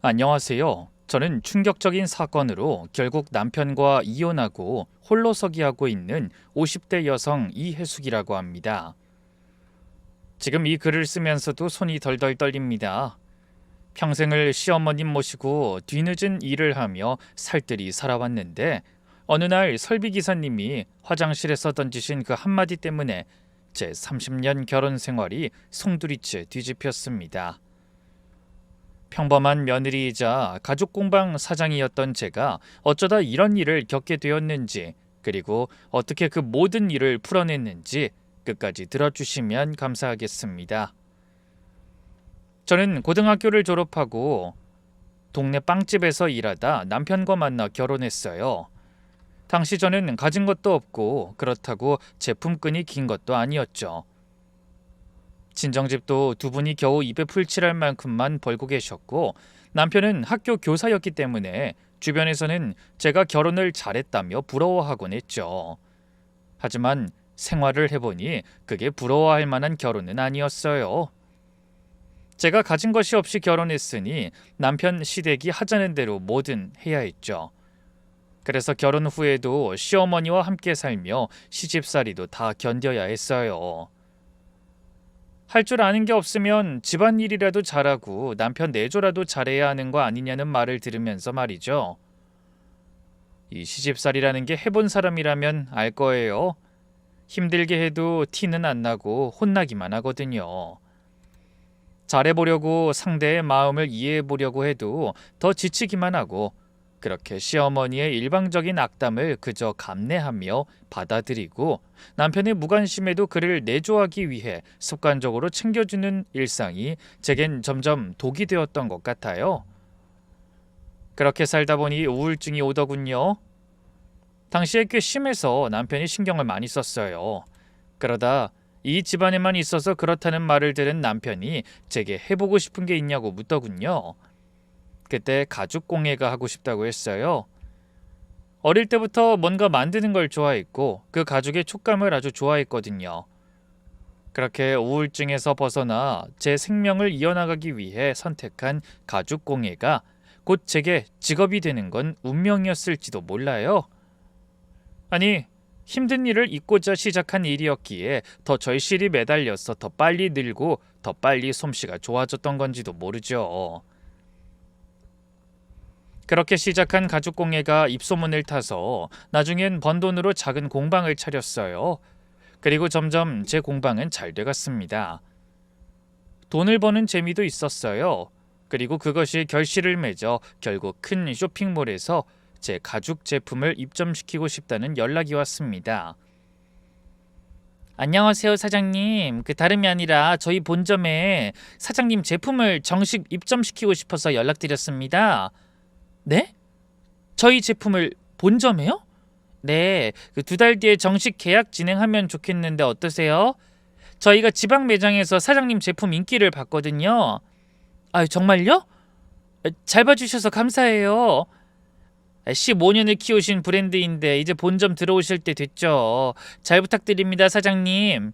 안녕하세요. 저는 충격적인 사건으로 결국 남편과 이혼하고 홀로서기하고 있는 50대 여성 이혜숙이라고 합니다. 지금 이 글을 쓰면서도 손이 덜덜 떨립니다. 평생을 시어머님 모시고 뒤늦은 일을 하며 살뜰히 살아왔는데 어느 날 설비 기사님이 화장실에서 던지신 그 한마디 때문에 제 30년 결혼 생활이 송두리째 뒤집혔습니다. 평범한 며느리이자 가죽공방 사장이었던 제가 어쩌다 이런 일을 겪게 되었는지, 그리고 어떻게 그 모든 일을 풀어냈는지 끝까지 들어주시면 감사하겠습니다. 저는 고등학교를 졸업하고 동네 빵집에서 일하다 남편과 만나 결혼했어요. 당시 저는 가진 것도 없고 그렇다고 제품끈이 긴 것도 아니었죠. 친정집도 두 분이 겨우 입에 풀칠할 만큼만 벌고 계셨고 남편은 학교 교사였기 때문에 주변에서는 제가 결혼을 잘했다며 부러워하곤 했죠. 하지만 생활을 해보니 그게 부러워할 만한 결혼은 아니었어요. 제가 가진 것이 없이 결혼했으니 남편 시댁이 하자는 대로 뭐든 해야 했죠. 그래서 결혼 후에도 시어머니와 함께 살며 시집살이도 다 견뎌야 했어요. 할 줄 아는 게 없으면 집안일이라도 잘하고 남편 내조라도 잘해야 하는 거 아니냐는 말을 들으면서 말이죠. 이 시집살이라는 게 해본 사람이라면 알 거예요. 힘들게 해도 티는 안 나고 혼나기만 하거든요. 잘해보려고 상대의 마음을 이해해보려고 해도 더 지치기만 하고, 그렇게 시어머니의 일방적인 악담을 그저 감내하며 받아들이고 남편의 무관심에도 그를 내조하기 위해 습관적으로 챙겨주는 일상이 제겐 점점 독이 되었던 것 같아요. 그렇게 살다 보니 우울증이 오더군요. 당시에 꽤 심해서 남편이 신경을 많이 썼어요. 그러다 이 집안에만 있어서 그렇다는 말을 들은 남편이 제게 해보고 싶은 게 있냐고 묻더군요. 그때 가죽 공예가 하고 싶다고 했어요. 어릴 때부터 뭔가 만드는 걸 좋아했고 그 가죽의 촉감을 아주 좋아했거든요. 그렇게 우울증에서 벗어나 제 생명을 이어나가기 위해 선택한 가죽 공예가 곧 제게 직업이 되는 건 운명이었을지도 몰라요. 아니, 힘든 일을 잊고자 시작한 일이었기에 더 절실히 매달려서 더 빨리 늘고 더 빨리 솜씨가 좋아졌던 건지도 모르죠. 그렇게 시작한 가죽공예가 입소문을 타서 나중엔 번 돈으로 작은 공방을 차렸어요. 그리고 점점 제 공방은 잘 돼갔습니다. 돈을 버는 재미도 있었어요. 그리고 그것이 결실을 맺어 결국 큰 쇼핑몰에서 제 가죽 제품을 입점시키고 싶다는 연락이 왔습니다. 안녕하세요, 사장님. 그 다름이 아니라 저희 본점에 사장님 제품을 정식 입점시키고 싶어서 연락드렸습니다. 네? 저희 제품을 본점에요? 네, 그 2달 뒤에 정식 계약 진행하면 좋겠는데 어떠세요? 저희가 지방 매장에서 사장님 제품 인기를 봤거든요. 아, 정말요? 잘 봐주셔서 감사해요. 15년을 키우신 브랜드인데 이제 본점 들어오실 때 됐죠. 잘 부탁드립니다, 사장님.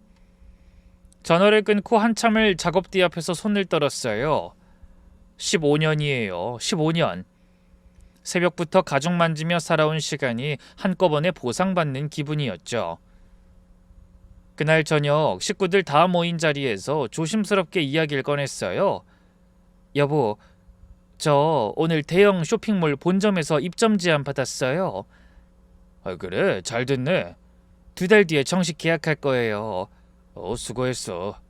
전화를 끊고 한참을 작업대 앞에서 손을 떨었어요. 15년이에요. 15년. 새벽부터 가죽 만지며 살아온 시간이 한꺼번에 보상받는 기분이었죠. 그날 저녁 식구들 다 모인 자리에서 조심스럽게 이야기를 꺼냈어요. 여보, 저 오늘 대형 쇼핑몰 본점에서 입점 제안 받았어요. 아, 그래? 잘 됐네. 2달 뒤에 정식 계약할 거예요. 수고했어.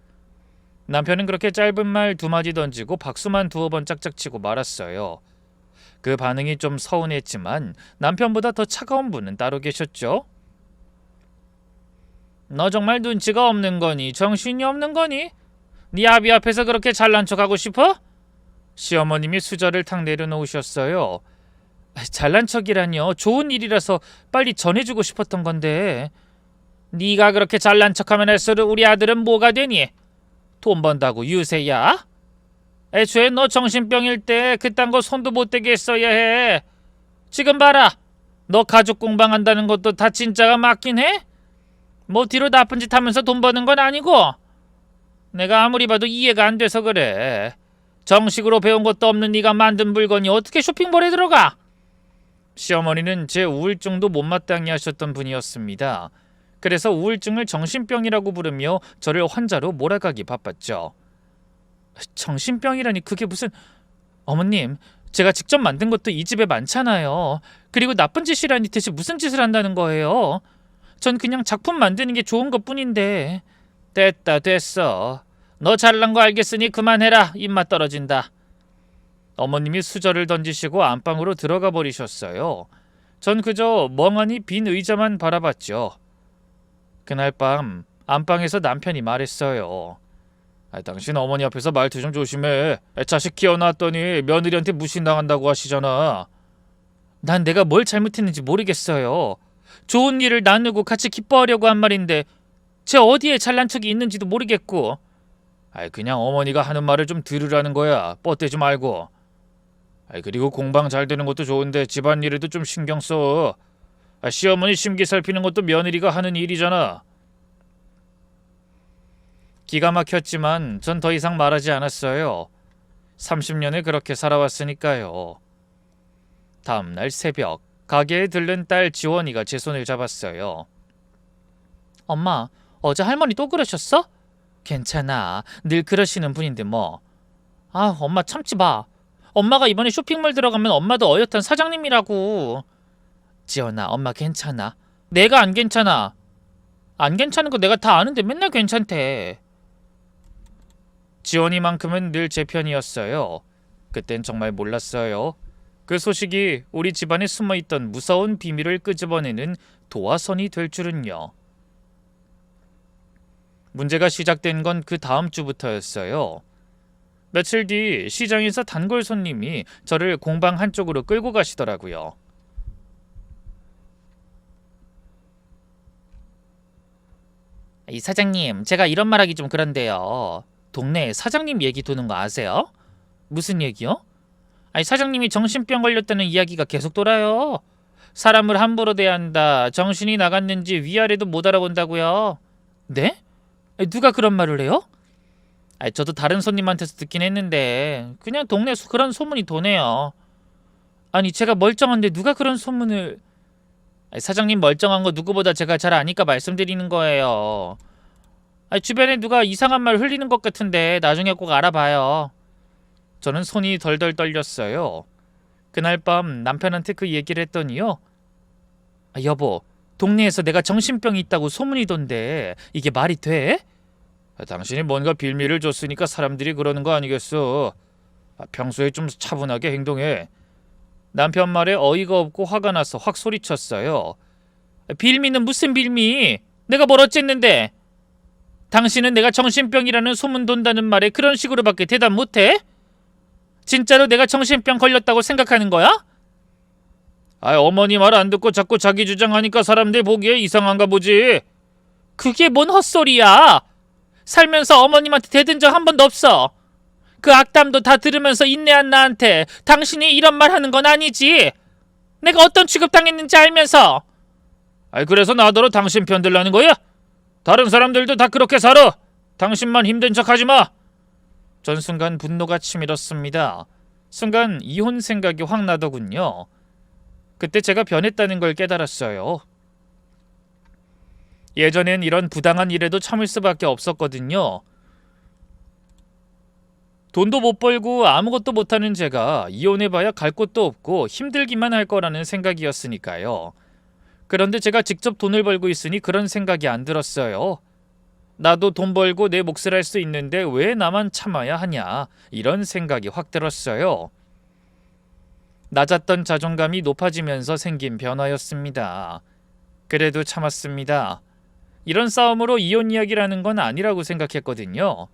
남편은 그렇게 짧은 말 2마디 던지고 박수만 2번 짝짝 치고 말았어요. 그 반응이 좀 서운했지만 남편보다 더 차가운 분은 따로 계셨죠. 너 정말 눈치가 없는 거니? 정신이 없는 거니? 네 아비 앞에서 그렇게 잘난 척하고 싶어? 시어머님이 수저를 탁 내려놓으셨어요. 잘난 척이라뇨. 좋은 일이라서 빨리 전해주고 싶었던 건데. 네가 그렇게 잘난 척하면 할수록 우리 아들은 뭐가 되니? 돈 번다고 유세야? 애초에 너 정신병일 때 그딴 거 손도 못 대게 했어야 해. 지금 봐라. 너 가죽 공방 한다는 것도 다 진짜가 맞긴 해? 뭐 뒤로 나쁜 짓 하면서 돈 버는 건 아니고? 내가 아무리 봐도 이해가 안 돼서 그래. 정식으로 배운 것도 없는 네가 만든 물건이 어떻게 쇼핑몰에 들어가? 시어머니는 제 우울증도 못마땅히 하셨던 분이었습니다. 그래서 우울증을 정신병이라고 부르며 저를 환자로 몰아가기 바빴죠. 정신병이라니 그게 무슨... 어머님, 제가 직접 만든 것도 이 집에 많잖아요. 그리고 나쁜 짓이라니 대체 무슨 짓을 한다는 거예요? 전 그냥 작품 만드는 게 좋은 것뿐인데. 됐어. 너 잘난 거 알겠으니 그만해라. 입맛 떨어진다. 어머님이 수저를 던지시고 안방으로 들어가 버리셨어요. 전 그저 멍하니 빈 의자만 바라봤죠. 그날 밤 안방에서 남편이 말했어요. 당신 어머니 앞에서 말투 좀 조심해. 자식 키워놨더니 며느리한테 무신당한다고 하시잖아. 난 내가 뭘 잘못했는지 모르겠어요. 좋은 일을 나누고 같이 기뻐하려고 한 말인데 제 어디에 잘난 척이 있는지도 모르겠고. 그냥 어머니가 하는 말을 좀 들으라는 거야. 뻗대지 말고. 그리고 공방 잘 되는 것도 좋은데 집안일에도 좀 신경 써. 시어머니 심기 살피는 것도 며느리가 하는 일이잖아. 기가 막혔지만 전 더 이상 말하지 않았어요. 30년을 그렇게 살아왔으니까요. 다음날 새벽 가게에 들른 딸 지원이가 제 손을 잡았어요. 엄마, 어제 할머니 또 그러셨어? 괜찮아. 늘 그러시는 분인데 뭐. 엄마 참지 마. 엄마가 이번에 쇼핑몰 들어가면 엄마도 어엿한 사장님이라고. 지원아, 엄마 괜찮아. 내가 안 괜찮아. 안 괜찮은 거 내가 다 아는데 맨날 괜찮대. 지원이만큼은 늘 제 편이었어요. 그땐 정말 몰랐어요. 그 소식이 우리 집안에 숨어있던 무서운 비밀을 끄집어내는 도화선이 될 줄은요. 문제가 시작된 건 그 다음 주부터였어요. 며칠 뒤 시장에서 단골 손님이 저를 공방 한쪽으로 끌고 가시더라고요. 이 사장님, 제가 이런 말하기 좀 그런데요. 동네에 사장님 얘기 도는 거 아세요? 무슨 얘기요? 사장님이 정신병 걸렸다는 이야기가 계속 돌아요. 사람을 함부로 대한다. 정신이 나갔는지 위아래도 못 알아본다고요. 네? 누가 그런 말을 해요? 저도 다른 손님한테서 듣긴 했는데 그냥 동네에서 그런 소문이 도네요. 제가 멀쩡한데 누가 그런 소문을... 사장님 멀쩡한 거 누구보다 제가 잘 아니까 말씀드리는 거예요. 주변에 누가 이상한 말 흘리는 것 같은데 나중에 꼭 알아봐요. 저는 손이 덜덜 떨렸어요. 그날 밤 남편한테 그 얘기를 했더니요. 여보, 동네에서 내가 정신병이 있다고 소문이 돈데 이게 말이 돼? 당신이 뭔가 빌미를 줬으니까 사람들이 그러는 거 아니겠어. 평소에 좀 차분하게 행동해. 남편 말에 어이가 없고 화가 나서 확 소리쳤어요. 빌미는 무슨 빌미? 내가 뭘 어쨌는데? 당신은 내가 정신병이라는 소문 돈다는 말에 그런 식으로밖에 대답 못해? 진짜로 내가 정신병 걸렸다고 생각하는 거야? 어머니 말 안 듣고 자꾸 자기 주장하니까 사람들 보기에 이상한가 보지. 그게 뭔 헛소리야. 살면서 어머님한테 대든 적 한 번도 없어. 그 악담도 다 들으면서 인내한 나한테 당신이 이런 말 하는 건 아니지. 내가 어떤 취급당했는지 알면서. 그래서 나더러 당신 편 들라는 거야? 다른 사람들도 다 그렇게 살아. 당신만 힘든 척하지 마. 전 순간 분노가 치밀었습니다. 순간 이혼 생각이 확 나더군요. 그때 제가 변했다는 걸 깨달았어요. 예전엔 이런 부당한 일에도 참을 수밖에 없었거든요. 돈도 못 벌고 아무것도 못하는 제가 이혼해봐야 갈 곳도 없고 힘들기만 할 거라는 생각이었으니까요. 그런데 제가 직접 돈을 벌고 있으니 그런 생각이 안 들었어요. 나도 돈 벌고 내 몫을 할 수 있는데 왜 나만 참아야 하냐, 이런 생각이 확 들었어요. 낮았던 자존감이 높아지면서 생긴 변화였습니다. 그래도 참았습니다. 이런 싸움으로 이혼 이야기라는 건 아니라고 생각했거든요.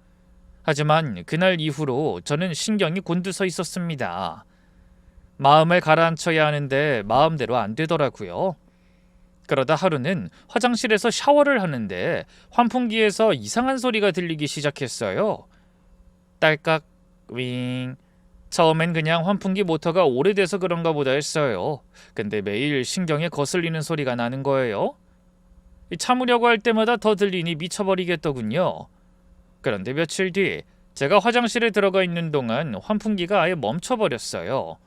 하지만 그날 이후로 저는 신경이 곤두서 있었습니다. 마음을 가라앉혀야 하는데 마음대로 안 되더라고요. 그러다 하루는 화장실에서 샤워를 하는데 환풍기에서 이상한 소리가 들리기 시작했어요. 딸깍 윙. 처음엔 그냥 환풍기 모터가 오래돼서 그런가 보다 했어요. 근데 매일 신경에 거슬리는 소리가 나는 거예요. 참으려고 할 때마다 더 들리니 미쳐버리겠더군요. 그런데 며칠 뒤 제가 화장실에 들어가 있는 동안 환풍기가 아예 멈춰버렸어요.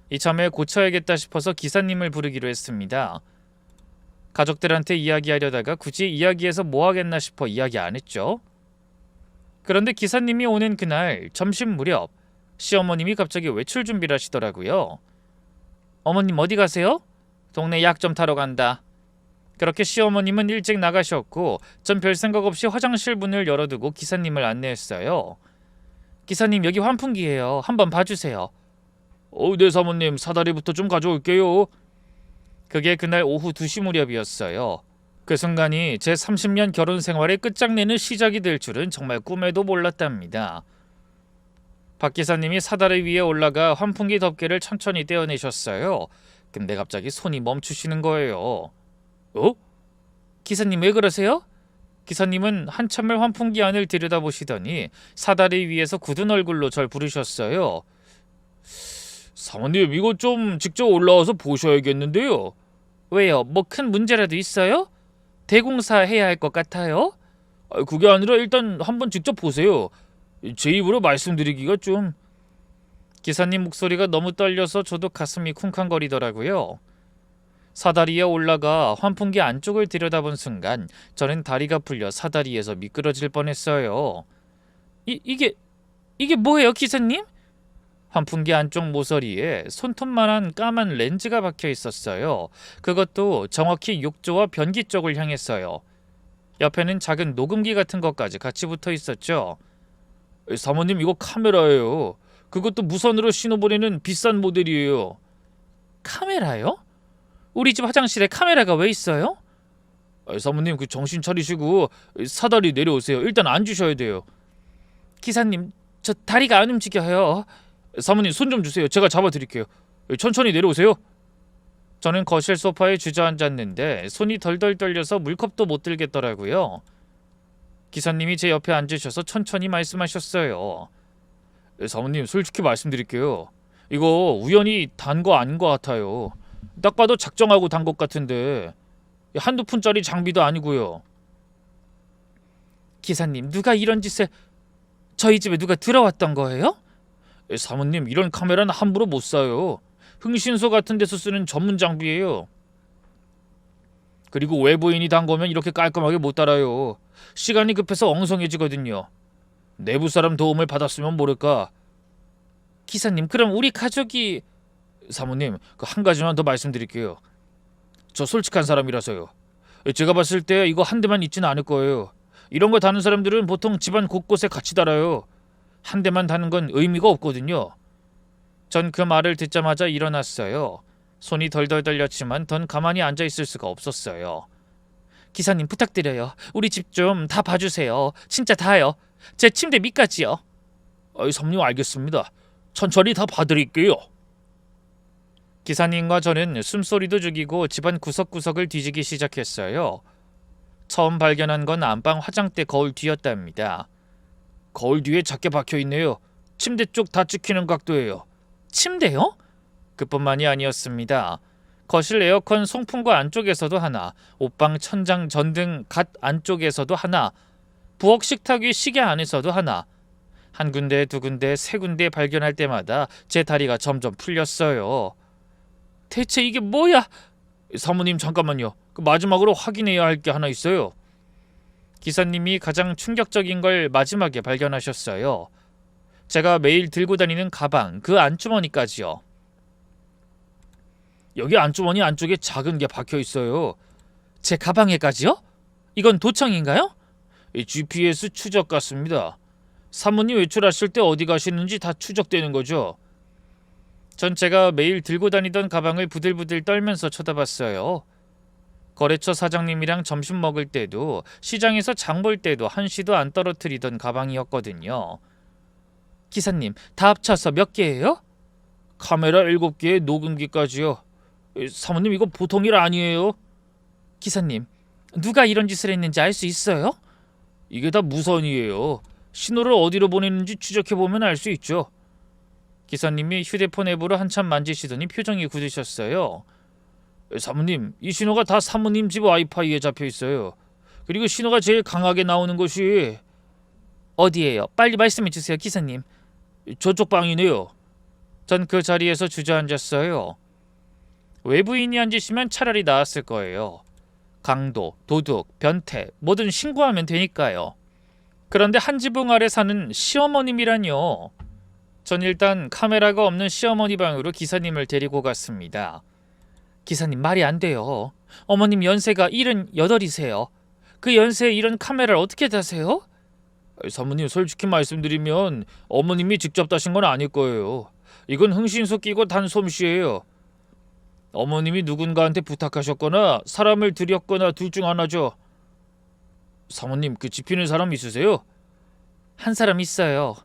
이참에 고쳐야겠다 싶어서 기사님을 부르기로 했습니다. 가족들한테 이야기하려다가 굳이 이야기해서 뭐 하겠나 싶어 이야기 안 했죠. 그런데 기사님이 오는 그날 점심 무렵 시어머님이 갑자기 외출 준비를 하시더라고요. 어머님 어디 가세요? 동네 약 좀 타러 간다. 그렇게 시어머님은 일찍 나가셨고 전 별 생각 없이 화장실 문을 열어두고 기사님을 안내했어요. 기사님 여기 환풍기예요. 한번 봐주세요. 네 사모님 사다리부터 좀 가져올게요. 그게 그날 오후 2시 무렵이었어요. 그 순간이 제 30년 결혼 생활의 끝장내는 시작이 될 줄은 정말 꿈에도 몰랐답니다. 박 기사님이 사다리 위에 올라가 환풍기 덮개를 천천히 떼어내셨어요. 근데 갑자기 손이 멈추시는 거예요. 기사님 왜 그러세요? 기사님은 한참을 환풍기 안을 들여다보시더니 사다리 위에서 굳은 얼굴로 절 부르셨어요. 사모님 이거 좀 직접 올라와서 보셔야겠는데요. 왜요? 뭐 큰 문제라도 있어요? 대공사 해야 할 것 같아요? 그게 아니라 일단 한번 직접 보세요. 제 입으로 말씀드리기가 좀... 기사님 목소리가 너무 떨려서 저도 가슴이 쿵쾅거리더라고요. 사다리에 올라가 환풍기 안쪽을 들여다본 순간 저는 다리가 풀려 사다리에서 미끄러질 뻔했어요. 이게 뭐예요, 기사님? 환풍기 안쪽 모서리에 손톱만한 까만 렌즈가 박혀 있었어요. 그것도 정확히 욕조와 변기 쪽을 향했어요. 옆에는 작은 녹음기 같은 것까지 같이 붙어 있었죠. 사모님 이거 카메라예요. 그것도 무선으로 신호 보내는 비싼 모델이에요. 카메라요? 우리 집 화장실에 카메라가 왜 있어요? 사모님 그 정신 차리시고 사다리 내려오세요. 일단 앉으셔야 돼요. 기사님 저 다리가 안 움직여요. 사모님 손 좀 주세요. 제가 잡아드릴게요. 천천히 내려오세요. 저는 거실 소파에 주저앉았는데 손이 덜덜 떨려서 물컵도 못 들겠더라고요. 기사님이 제 옆에 앉으셔서 천천히 말씀하셨어요. 사모님 솔직히 말씀드릴게요. 이거 우연히 단 거 아닌 것 같아요. 딱 봐도 작정하고 단 것 같은데 한두 푼짜리 장비도 아니고요. 기사님 누가 이런 짓을... 저희 집에 누가 들어왔던 거예요? 사모님 이런 카메라는 함부로 못 사요. 흥신소 같은 데서 쓰는 전문 장비예요. 그리고 외부인이 단 거면 이렇게 깔끔하게 못 달아요. 시간이 급해서 엉성해지거든요. 내부 사람 도움을 받았으면 모를까. 기사님 그럼 우리 가족이... 사모님 그 한 가지만 더 말씀드릴게요. 저 솔직한 사람이라서요. 제가 봤을 때 이거 한 대만 있지는 않을 거예요. 이런 거 다는 사람들은 보통 집안 곳곳에 같이 달아요. 한 대만 다는 건 의미가 없거든요. 전 그 말을 듣자마자 일어났어요. 손이 덜덜 떨렸지만 전 가만히 앉아있을 수가 없었어요. 기사님 부탁드려요. 우리 집 좀 다 봐주세요. 진짜 다요. 제 침대 밑까지요. 사모님 알겠습니다. 천천히 다 봐드릴게요. 기사님과 저는 숨소리도 죽이고 집안 구석구석을 뒤지기 시작했어요. 처음 발견한 건 안방 화장대 거울 뒤였답니다. 거울 뒤에 작게 박혀있네요. 침대 쪽 다 찍히는 각도예요. 침대요? 그뿐만이 아니었습니다. 거실 에어컨 송풍구 안쪽에서도 하나, 옷방 천장 전등 갓 안쪽에서도 하나, 부엌 식탁 위 시계 안에서도 하나. 한 군데, 두 군데, 세 군데 발견할 때마다 제 다리가 점점 풀렸어요. 대체 이게 뭐야? 사모님 잠깐만요. 그 마지막으로 확인해야 할 게 하나 있어요. 기사님이 가장 충격적인 걸 마지막에 발견하셨어요. 제가 매일 들고 다니는 가방, 그 안주머니까지요. 여기 안주머니 안쪽에 작은 게 박혀 있어요. 제 가방에까지요? 이건 도청인가요? GPS 추적 같습니다. 사모님 외출하실 때 어디 가시는지 다 추적되는 거죠. 전 제가 매일 들고 다니던 가방을 부들부들 떨면서 쳐다봤어요. 거래처 사장님이랑 점심 먹을 때도 시장에서 장 볼 때도 한시도 안 떨어뜨리던 가방이었거든요. 기사님, 다 합쳐서 몇 개예요? 카메라 7개에 녹음기까지요. 사모님 이거 보통 일 아니에요. 기사님, 누가 이런 짓을 했는지 알 수 있어요? 이게 다 무선이에요. 신호를 어디로 보내는지 추적해보면 알 수 있죠. 기사님이 휴대폰 앱으로 한참 만지시더니 표정이 굳으셨어요. 사모님, 이 신호가 다 사모님 집 와이파이에 잡혀 있어요. 그리고 신호가 제일 강하게 나오는 곳이... 어디에요? 빨리 말씀해 주세요, 기사님. 저쪽 방이네요. 전 그 자리에서 주저앉았어요. 외부인이 앉으시면 차라리 나았을 거예요. 강도, 도둑, 변태 뭐든 신고하면 되니까요. 그런데 한 지붕 아래 사는 시어머님이라뇨. 전 일단 카메라가 없는 시어머니 방으로 기사님을 데리고 갔습니다. 기사님, 말이 안 돼요. 어머님 연세가 78이세요. 그 연세에 이런 카메라를 어떻게 다세요? 사모님, 솔직히 말씀드리면 어머님이 직접 따신 건 아닐 거예요. 이건 흥신소 끼고 단 솜씨예요. 어머님이 누군가한테 부탁하셨거나 사람을 들였거나 둘 중 하나죠. 사모님, 그 집히는 사람 있으세요? 한 사람 있어요.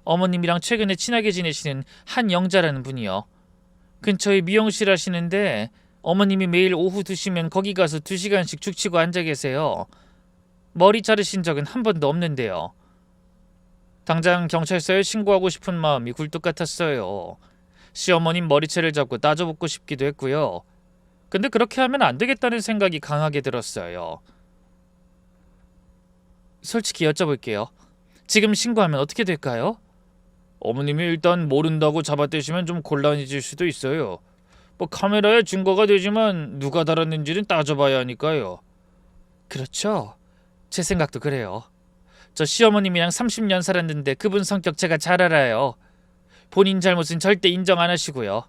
어머님이랑 최근에 친하게 지내시는 한영자라는 분이요. 근처에 미용실 하시는데 어머님이 매일 오후 2시면 거기 가서 2시간씩 죽치고 앉아 계세요. 머리 자르신 적은 한 번도 없는데요. 당장 경찰서에 신고하고 싶은 마음이 굴뚝 같았어요. 시어머님 머리채를 잡고 따져보고 싶기도 했고요. 근데 그렇게 하면 안 되겠다는 생각이 강하게 들었어요. 솔직히 여쭤볼게요. 지금 신고하면 어떻게 될까요? 어머님이 일단 모른다고 잡아떼시면 좀 곤란해질 수도 있어요. 뭐 카메라에 증거가 되지만 누가 달았는지는 따져봐야 하니까요. 그렇죠. 제 생각도 그래요. 저 시어머님이랑 30년 살았는데 그분 성격 제가 잘 알아요. 본인 잘못은 절대 인정 안 하시고요.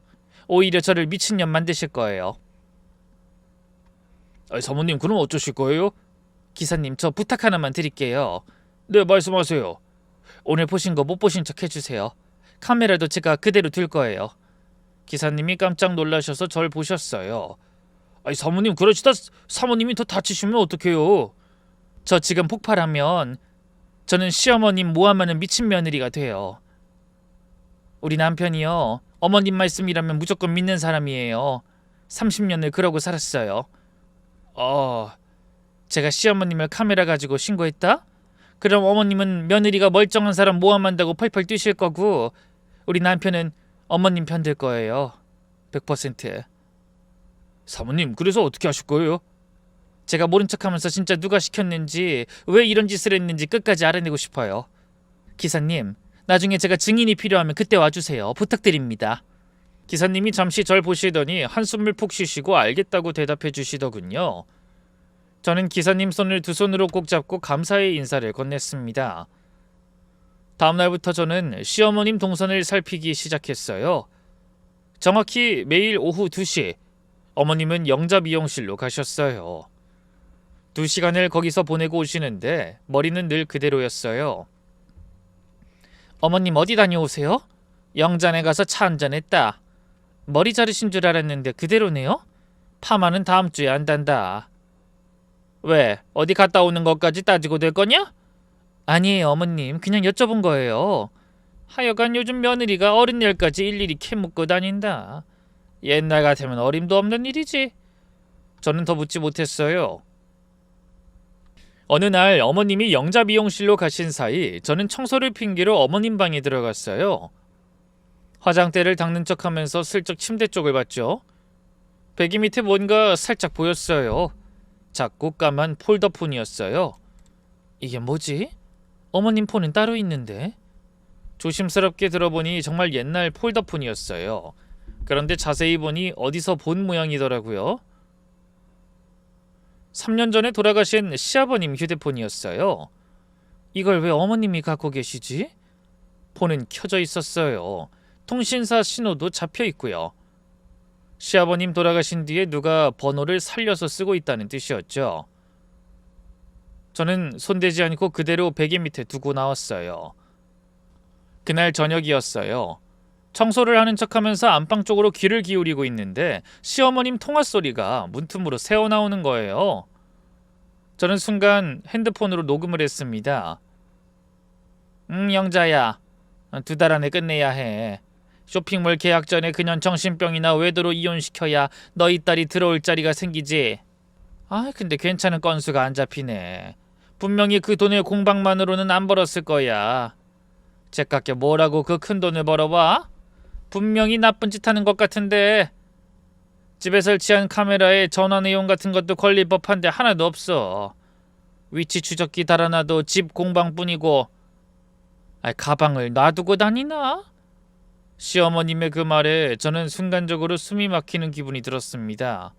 오히려 저를 미친년 만드실 거예요. 사모님, 그럼 어쩌실 거예요? 기사님, 저 부탁 하나만 드릴게요. 네, 말씀하세요. 오늘 보신 거 못 보신 척 해주세요. 카메라도 제가 그대로 둘 거예요. 기사님이 깜짝 놀라셔서 절 보셨어요. 사모님, 그러시다 사모님이 더 다치시면 어떡해요? 저 지금 폭발하면 저는 시어머님 모함하는 미친 며느리가 돼요. 우리 남편이요, 어머님 말씀이라면 무조건 믿는 사람이에요. 30년을 그러고 살았어요. 제가 시어머님을 카메라 가지고 신고했다? 그럼 어머님은 며느리가 멀쩡한 사람 모함한다고 펄펄 뛰실 거고 우리 남편은 어머님 편 들 거예요. 100%. 사모님, 그래서 어떻게 하실 거예요? 제가 모른 척하면서 진짜 누가 시켰는지 왜 이런 짓을 했는지 끝까지 알아내고 싶어요. 기사님, 나중에 제가 증인이 필요하면 그때 와주세요. 부탁드립니다. 기사님이 잠시 절 보시더니 한숨을 푹 쉬시고 알겠다고 대답해 주시더군요. 저는 기사님 손을 두 손으로 꼭 잡고 감사의 인사를 건넸습니다. 다음 날부터 저는 시어머님 동선을 살피기 시작했어요. 정확히 매일 오후 2시 어머님은 영자 미용실로 가셨어요. 2시간을 거기서 보내고 오시는데 머리는 늘 그대로였어요. 어머님 어디 다녀오세요? 영잔에 가서 차 한잔 했다. 머리 자르신 줄 알았는데 그대로네요? 파마는 다음 주에 한단다. 왜? 어디 갔다 오는 것까지 따지고 될 거냐? 아니에요, 어머님. 그냥 여쭤본 거예요. 하여간 요즘 며느리가 어른 일까지 일일이 캐묻고 다닌다. 옛날 같으면 어림도 없는 일이지. 저는 더 묻지 못했어요. 어느 날 어머님이 영자 미용실로 가신 사이 저는 청소를 핑계로 어머님 방에 들어갔어요. 화장대를 닦는 척하면서 슬쩍 침대 쪽을 봤죠. 베개 밑에 뭔가 살짝 보였어요. 작고 까만 폴더폰이었어요. 이게 뭐지? 어머님 폰은 따로 있는데. 조심스럽게 들어보니 정말 옛날 폴더폰이었어요. 그런데 자세히 보니 어디서 본 모양이더라고요. 3년 전에 돌아가신 시아버님 휴대폰이었어요. 이걸 왜 어머님이 갖고 계시지? 폰은 켜져 있었어요. 통신사 신호도 잡혀 있고요. 시아버님 돌아가신 뒤에 누가 번호를 살려서 쓰고 있다는 뜻이었죠. 저는 손대지 않고 그대로 베개 밑에 두고 나왔어요. 그날 저녁이었어요. 청소를 하는 척하면서 안방 쪽으로 귀를 기울이고 있는데 시어머님 통화 소리가 문틈으로 새어나오는 거예요. 저는 순간 핸드폰으로 녹음을 했습니다. 영자야, 2달 안에 끝내야 해. 쇼핑몰 계약 전에 그년 정신병이나 외도로 이혼시켜야 너희 딸이 들어올 자리가 생기지. 근데 괜찮은 건수가 안 잡히네. 분명히 그 돈을 공방만으로는 안 벌었을 거야. 쟤깝게 뭐라고 그 큰 돈을 벌어봐? 분명히 나쁜 짓 하는 것 같은데. 집에 설치한 카메라에 전화 내용 같은 것도 걸릴 법한데 하나도 없어. 위치 추적기 달아놔도 집 공방뿐이고 가방을 놔두고 다니나? 시어머님의 그 말에 저는 순간적으로 숨이 막히는 기분이 들었습니다.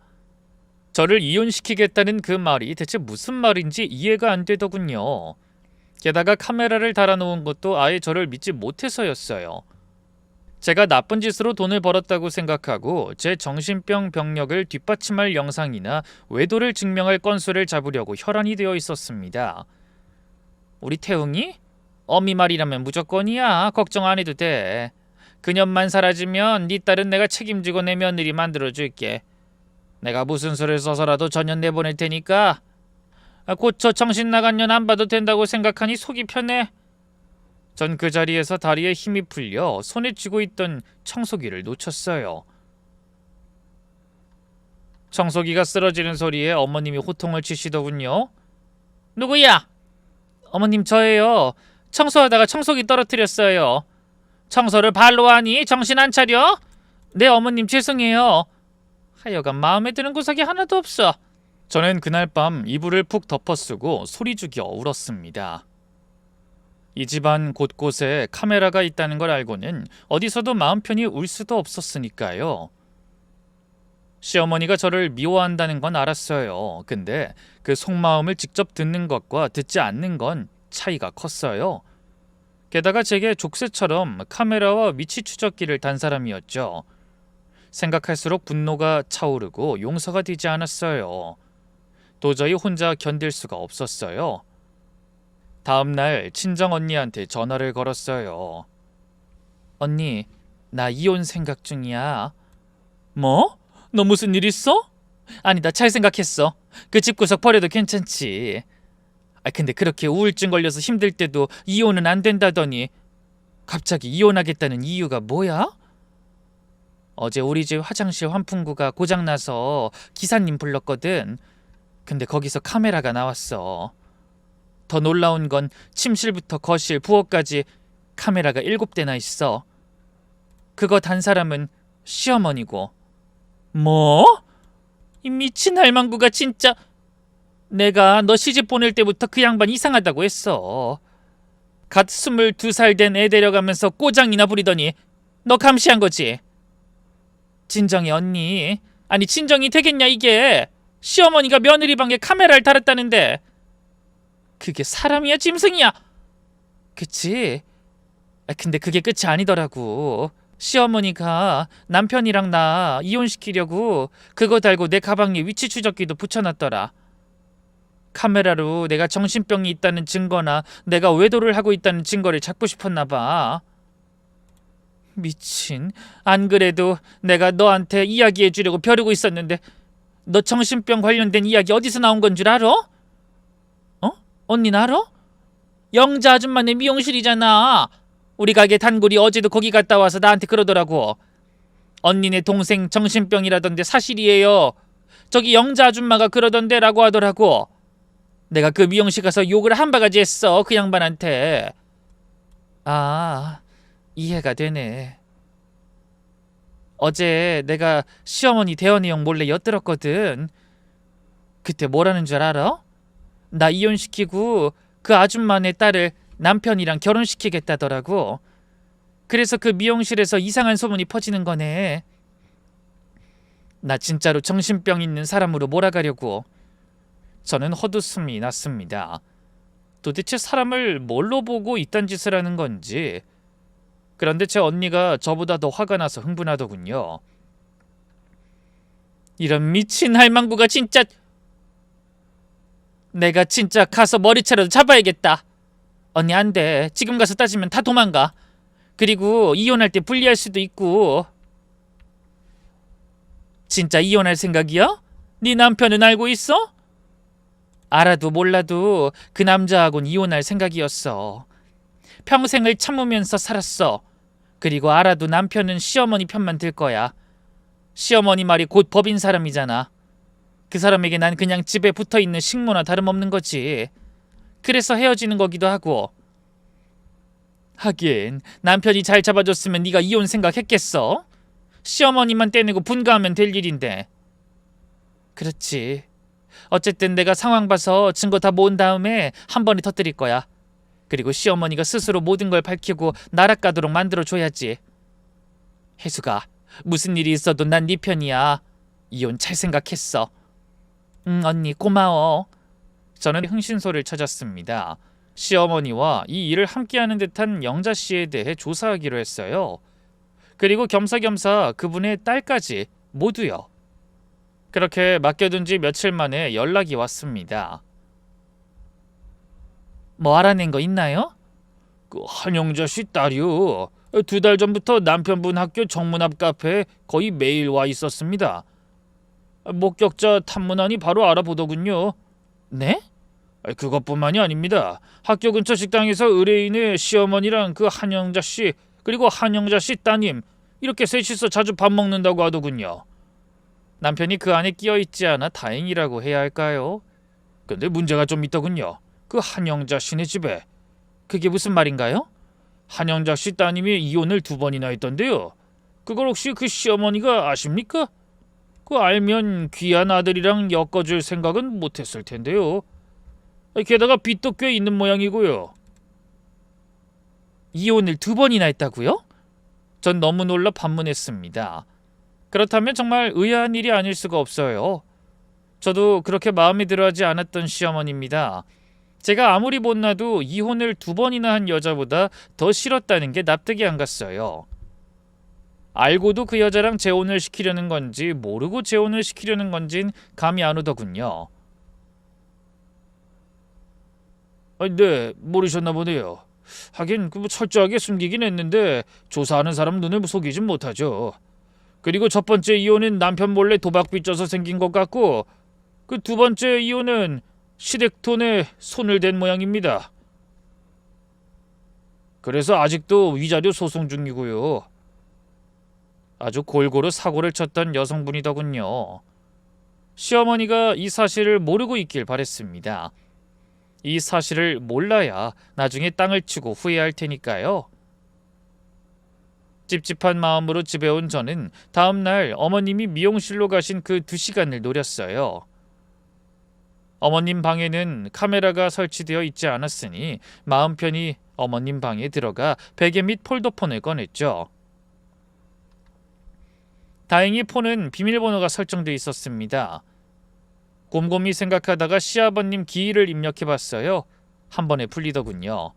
저를 이혼시키겠다는 그 말이 대체 무슨 말인지 이해가 안 되더군요. 게다가 카메라를 달아놓은 것도 아예 저를 믿지 못해서였어요. 제가 나쁜 짓으로 돈을 벌었다고 생각하고 제 정신병 병력을 뒷받침할 영상이나 외도를 증명할 건수를 잡으려고 혈안이 되어 있었습니다. 우리 태웅이? 어미 말이라면 무조건이야. 걱정 안 해도 돼. 그년만 사라지면 네 딸은 내가 책임지고 내 며느리 만들어줄게. 내가 무슨 수를 써서라도 전년 내보낼 테니까 고쳐 정신 나간 년 안 봐도 된다고 생각하니 속이 편해. 전 그 자리에서 다리에 힘이 풀려 손에 쥐고 있던 청소기를 놓쳤어요. 청소기가 쓰러지는 소리에 어머님이 호통을 치시더군요. 누구야? 어머님 저예요. 청소하다가 청소기 떨어뜨렸어요. 청소를 발로 하니 정신 안 차려? 네 어머님 죄송해요. 하여간 마음에 드는 구석이 하나도 없어. 저는 그날 밤 이불을 푹 덮어쓰고 소리 죽여 울었습니다. 이 집안 곳곳에 카메라가 있다는 걸 알고는 어디서도 마음 편히 울 수도 없었으니까요. 시어머니가 저를 미워한다는 건 알았어요. 근데 그 속마음을 직접 듣는 것과 듣지 않는 건 차이가 컸어요. 게다가 제게 족쇄처럼 카메라와 위치 추적기를 단 사람이었죠. 생각할수록 분노가 차오르고 용서가 되지 않았어요. 도저히 혼자 견딜 수가 없었어요. 다음 날 친정 언니한테 전화를 걸었어요. 언니, 나 이혼 생각 중이야. 뭐? 너 무슨 일 있어? 아니, 나 잘 생각했어. 그 집구석 버려도 괜찮지. 근데 그렇게 우울증 걸려서 힘들 때도 이혼은 안 된다더니 갑자기 이혼하겠다는 이유가 뭐야? 어제 우리 집 화장실 환풍구가 고장나서 기사님 불렀거든. 근데 거기서 카메라가 나왔어. 더 놀라운 건 침실부터 거실, 부엌까지 카메라가 7대나 있어. 그거 단 사람은 시어머니고. 뭐? 이 미친 할망구가 진짜. 내가 너 시집 보낼 때부터 그 양반 이상하다고 했어. 갓 22살 된 애 데려가면서 꼬장이나 부리더니 너 감시한 거지? 진정해 언니. 아니 진정이 되겠냐 이게. 시어머니가 며느리 방에 카메라를 달았다는데 그게 사람이야 짐승이야? 그치? 근데 그게 끝이 아니더라고. 시어머니가 남편이랑 나 이혼시키려고 그거 달고 내 가방에 위치 추적기도 붙여놨더라. 카메라로 내가 정신병이 있다는 증거나 내가 외도를 하고 있다는 증거를 찾고 싶었나 봐. 미친. 안 그래도 내가 너한테 이야기해 주려고 벼르고 있었는데 너 정신병 관련된 이야기 어디서 나온 건 줄 알아? 언니 알아? 영자 아줌마네 미용실이잖아. 우리 가게 단골이 어제도 거기 갔다 와서 나한테 그러더라고. 언니네 동생 정신병이라던데 사실이에요. 저기 영자 아줌마가 그러던데 라고 하더라고. 내가 그 미용실 가서 욕을 한 바가지 했어. 그 양반한테. 아, 이해가 되네. 어제 내가 시어머니 대화 내용 몰래 엿들었거든. 그때 뭐라는 줄 알아? 나 이혼시키고 그 아줌마네 딸을 남편이랑 결혼시키겠다더라고. 그래서 그 미용실에서 이상한 소문이 퍼지는 거네. 나 진짜로 정신병 있는 사람으로 몰아가려고. 저는 헛웃음이 났습니다. 도대체 사람을 뭘로 보고 이딴 짓을 하는 건지. 그런데 제 언니가 저보다 더 화가 나서 흥분하더군요. 이런 미친 할망구가 진짜. 내가 진짜 가서 머리채라도 잡아야겠다. 언니 안 돼. 지금 가서 따지면 다 도망가. 그리고 이혼할 때 불리할 수도 있고. 진짜 이혼할 생각이야? 네 남편은 알고 있어? 알아도 몰라도 그 남자하고는 이혼할 생각이었어. 평생을 참으면서 살았어. 그리고 알아도 남편은 시어머니 편만 들 거야. 시어머니 말이 곧 법인 사람이잖아. 그 사람에게 난 그냥 집에 붙어있는 식모나 다름없는 거지. 그래서 헤어지는 거기도 하고. 하긴 남편이 잘 잡아줬으면 네가 이혼 생각했겠어? 시어머니만 떼내고 분가하면 될 일인데. 그렇지. 어쨌든 내가 상황 봐서 증거 다 모은 다음에 한 번에 터뜨릴 거야. 그리고 시어머니가 스스로 모든 걸 밝히고 나락가도록 만들어줘야지. 혜수가, 무슨 일이 있어도 난 네 편이야. 이혼 잘 생각했어. 응, 언니 고마워. 저는 흥신소를 찾았습니다. 시어머니와 이 일을 함께하는 듯한 영자 씨에 대해 조사하기로 했어요. 그리고 겸사겸사 그분의 딸까지 모두요. 그렇게 맡겨둔 지 며칠 만에 연락이 왔습니다. 뭐 알아낸 거 있나요? 그 한영자 씨 딸이요. 2달 전부터 남편분 학교 정문 앞 카페에 거의 매일 와 있었습니다. 목격자 탐문하니 바로 알아보더군요. 네? 그것뿐만이 아닙니다. 학교 근처 식당에서 의뢰인의 시어머니랑 그 한영자 씨 그리고 한영자 씨 따님 이렇게 셋이서 자주 밥 먹는다고 하더군요. 남편이 그 안에 끼어있지 않아 다행이라고 해야 할까요? 근데 문제가 좀 있더군요. 그 한영자 씨네 집에. 그게 무슨 말인가요? 한영자 씨 따님이 이혼을 2번이나 했던데요. 그걸 혹시 그 시어머니가 아십니까? 그 알면 귀한 아들이랑 엮어줄 생각은 못했을 텐데요. 게다가 빚도 꽤 있는 모양이고요. 이혼을 2번이나 했다고요? 전 너무 놀라 반문했습니다. 그렇다면 정말 의아한 일이 아닐 수가 없어요. 저도 그렇게 마음에 들어하지 않았던 시어머니입니다. 제가 아무리 못나도 이혼을 2번이나 한 여자보다 더 싫었다는 게 납득이 안 갔어요. 알고도 그 여자랑 재혼을 시키려는 건지 모르고 재혼을 시키려는 건진 감이 안 오더군요. 네, 모르셨나 보네요. 하긴 뭐 철저하게 숨기긴 했는데 조사하는 사람 눈을 속이진 못하죠. 그리고 첫 번째 이혼은 남편 몰래 도박 빚져서 생긴 것 같고 그 2번째 이혼은 시댁돈에 손을 댄 모양입니다. 그래서 아직도 위자료 소송 중이고요. 아주 골고루 사고를 쳤던 여성분이더군요. 시어머니가 이 사실을 모르고 있길 바랬습니다. 이 사실을 몰라야 나중에 땅을 치고 후회할 테니까요. 찝찝한 마음으로 집에 온 저는 다음 날 어머님이 미용실로 가신 그 2시간을 노렸어요. 어머님 방에는 카메라가 설치되어 있지 않았으니 마음 편히 어머님 방에 들어가 베개 및 폴더폰을 꺼냈죠. 다행히 폰은 비밀번호가 설정되어 있었습니다. 곰곰이 생각하다가 시아버님 기일을 입력해봤어요. 한 번에 풀리더군요.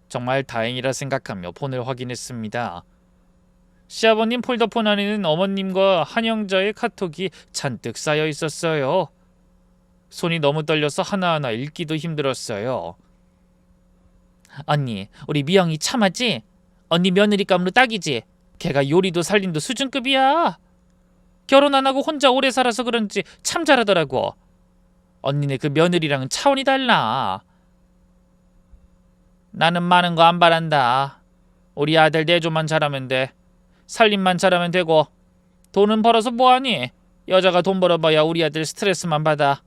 정말 다행이라 생각하며 폰을 확인했습니다. 시아버님 폴더폰 안에는 어머님과 한영자의 카톡이 잔뜩 쌓여 있었어요. 손이 너무 떨려서 하나하나 읽기도 힘들었어요. 언니, 우리 미영이 참하지? 언니 며느리감으로 딱이지? 걔가 요리도 살림도 수준급이야. 결혼 안 하고 혼자 오래 살아서 그런지 참 잘하더라고. 언니네 그 며느리랑은 차원이 달라. 나는 많은 거 안 바란다. 우리 아들 내조만 잘하면 돼. 살림만 잘하면 되고. 돈은 벌어서 뭐하니? 여자가 돈 벌어봐야 우리 아들 스트레스만 받아.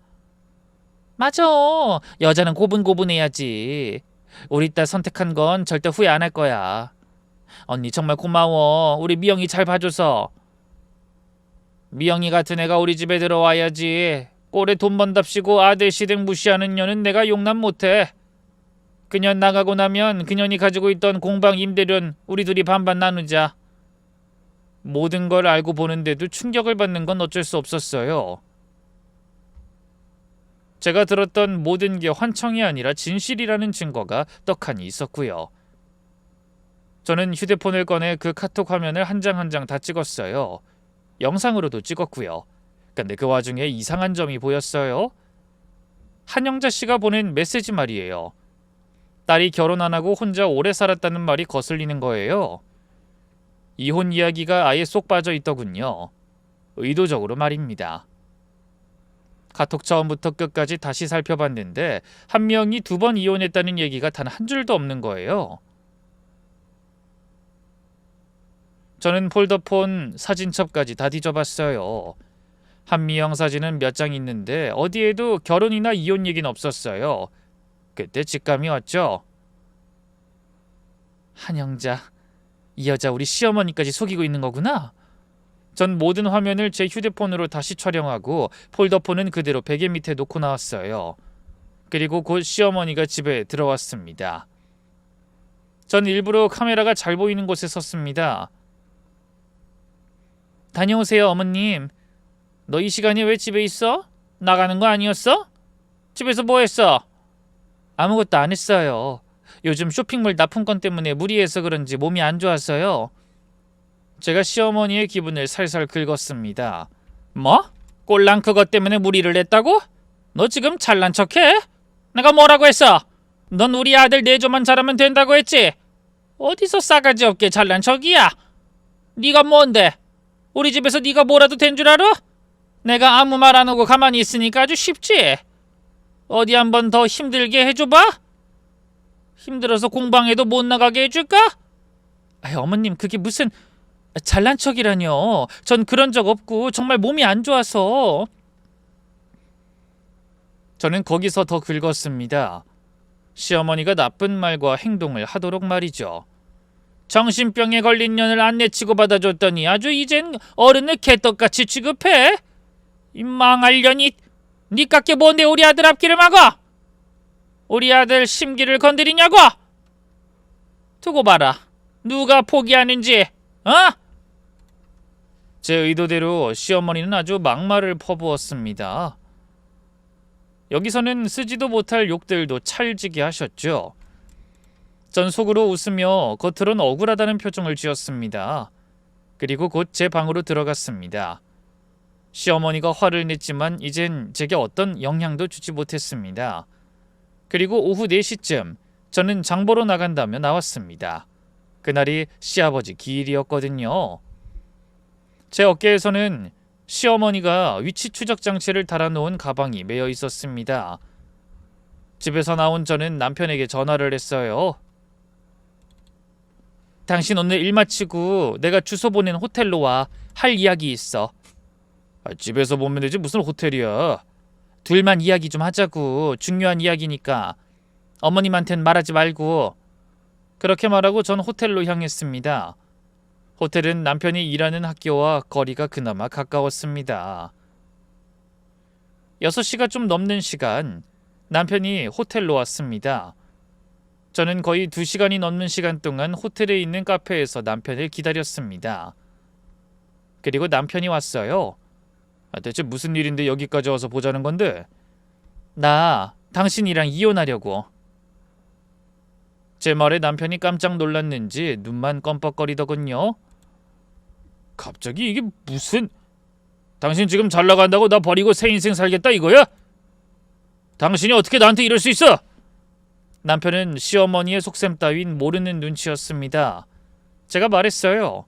맞아. 여자는 고분고분해야지. 우리 딸 선택한 건 절대 후회 안 할 거야. 언니 정말 고마워. 우리 미영이 잘 봐줘서. 미영이 같은 애가 우리 집에 들어와야지. 꼴에 돈 번답시고 아들 시댁 무시하는 년은 내가 용납 못해. 그년 나가고 나면 그년이 가지고 있던 공방 임대료는 우리 둘이 반반 나누자. 모든 걸 알고 보는데도 충격을 받는 건 어쩔 수 없었어요. 제가 들었던 모든 게 환청이 아니라 진실이라는 증거가 떡하니 있었고요. 저는 휴대폰을 꺼내 그 카톡 화면을 한 장 한 장 다 찍었어요. 영상으로도 찍었고요. 근데 그 와중에 이상한 점이 보였어요. 한영자 씨가 보낸 메시지 말이에요. 딸이 결혼 안 하고 혼자 오래 살았다는 말이 거슬리는 거예요. 이혼 이야기가 아예 쏙 빠져 있더군요. 의도적으로 말입니다. 카톡 처음부터 끝까지 다시 살펴봤는데 한 명이 2번 이혼했다는 얘기가 단 한 줄도 없는 거예요. 저는 폴더폰 사진첩까지 다 뒤져봤어요. 한미영 사진은 몇 장 있는데 어디에도 결혼이나 이혼 얘기는 없었어요. 그때 직감이 왔죠. 한영자, 이 여자 우리 시어머니까지 속이고 있는 거구나. 전 모든 화면을 제 휴대폰으로 다시 촬영하고 폴더폰은 그대로 베개 밑에 놓고 나왔어요. 그리고 곧 시어머니가 집에 들어왔습니다. 전 일부러 카메라가 잘 보이는 곳에 섰습니다. 다녀오세요, 어머님. 너 이 시간에 왜 집에 있어? 나가는 거 아니었어? 집에서 뭐 했어? 아무것도 안 했어요. 요즘 쇼핑몰 납품건 때문에 무리해서 그런지 몸이 안 좋아서요. 제가 시어머니의 기분을 살살 긁었습니다. 뭐? 꼴랑 그것 때문에 무리를 했다고? 너 지금 잘난 척해? 내가 뭐라고 했어? 넌 우리 아들 내조만 잘하면 된다고 했지? 어디서 싸가지 없게 잘난 척이야? 네가 뭔데? 우리 집에서 네가 뭐라도 된 줄 알아? 내가 아무 말 안 하고 가만히 있으니까 아주 쉽지? 어디 한번 더 힘들게 해줘봐? 힘들어서 공방에도 못 나가게 해줄까? 아이, 어머님 그게 무슨 잘난 척이라뇨. 전 그런 적 없고 정말 몸이 안 좋아서. 저는 거기서 더 긁었습니다. 시어머니가 나쁜 말과 행동을 하도록 말이죠. 정신병에 걸린 년을 안 내치고 받아줬더니 아주 이젠 어른을 개떡같이 취급해? 이 망할 년이. 니깎게 뭔데 우리 아들 앞길을 막아? 우리 아들 심기를 건드리냐고? 두고 봐라. 누가 포기하는지. 어? 제 의도대로 시어머니는 아주 막말을 퍼부었습니다. 여기서는 쓰지도 못할 욕들도 찰지게 하셨죠. 전 속으로 웃으며 겉으론 억울하다는 표정을 지었습니다. 그리고 곧 제 방으로 들어갔습니다. 시어머니가 화를 냈지만 이젠 제게 어떤 영향도 주지 못했습니다. 그리고 오후 4시쯤 저는 장보러 나간다며 나왔습니다. 그날이 시아버지 기일이었거든요. 제 어깨에서는 시어머니가 위치 추적 장치를 달아놓은 가방이 매여 있었습니다. 집에서 나온 저는 남편에게 전화를 했어요. 당신 오늘 일 마치고 내가 주소 보낸 호텔로 와. 할 이야기 있어. 집에서 보면 되지 무슨 호텔이야. 둘만 이야기 좀 하자고. 중요한 이야기니까. 어머님한텐 말하지 말고. 그렇게 말하고 전 호텔로 향했습니다. 호텔은 남편이 일하는 학교와 거리가 그나마 가까웠습니다. 6시가 좀 넘는 시간, 남편이 호텔로 왔습니다. 저는 거의 2시간이 넘는 시간 동안 호텔에 있는 카페에서 남편을 기다렸습니다. 그리고 남편이 왔어요. 대체 무슨 일인데 여기까지 와서 보자는 건데? 나 당신이랑 이혼하려고. 제 말에 남편이 깜짝 놀랐는지 눈만 껌뻑거리더군요. 갑자기 이게 무슨... 당신 지금 잘 나간다고 나 버리고 새 인생 살겠다 이거야? 당신이 어떻게 나한테 이럴 수 있어? 남편은 시어머니의 속셈 따윈 모르는 눈치였습니다. 제가 말했어요.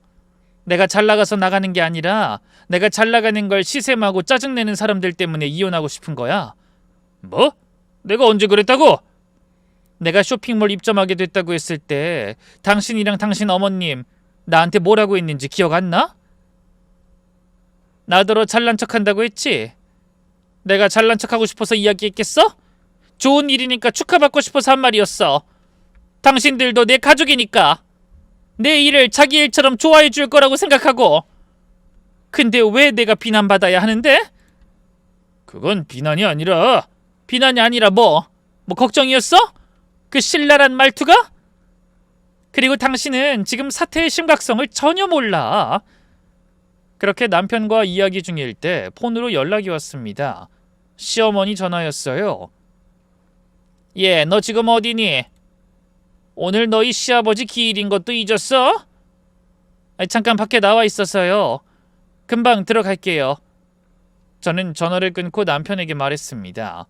내가 잘 나가서 나가는 게 아니라 내가 잘 나가는 걸 시샘하고 짜증내는 사람들 때문에 이혼하고 싶은 거야. 뭐? 내가 언제 그랬다고? 내가 쇼핑몰 입점하게 됐다고 했을 때 당신이랑 당신 어머님 나한테 뭐라고 했는지 기억 안 나? 나더러 잘난 척한다고 했지? 내가 잘난 척하고 싶어서 이야기했겠어? 좋은 일이니까 축하받고 싶어서 한 말이었어. 당신들도 내 가족이니까 내 일을 자기 일처럼 좋아해 줄 거라고 생각하고. 근데 왜 내가 비난받아야 하는데? 그건 비난이 아니라 뭐 걱정이었어? 그 신랄한 말투가? 그리고 당신은 지금 사태의 심각성을 전혀 몰라. 그렇게 남편과 이야기 중일 때 폰으로 연락이 왔습니다. 시어머니 전화였어요. 예, 너 지금 어디니? 오늘 너희 시아버지 기일인 것도 잊었어? 잠깐 밖에 나와 있어서요. 금방 들어갈게요. 저는 전화를 끊고 남편에게 말했습니다.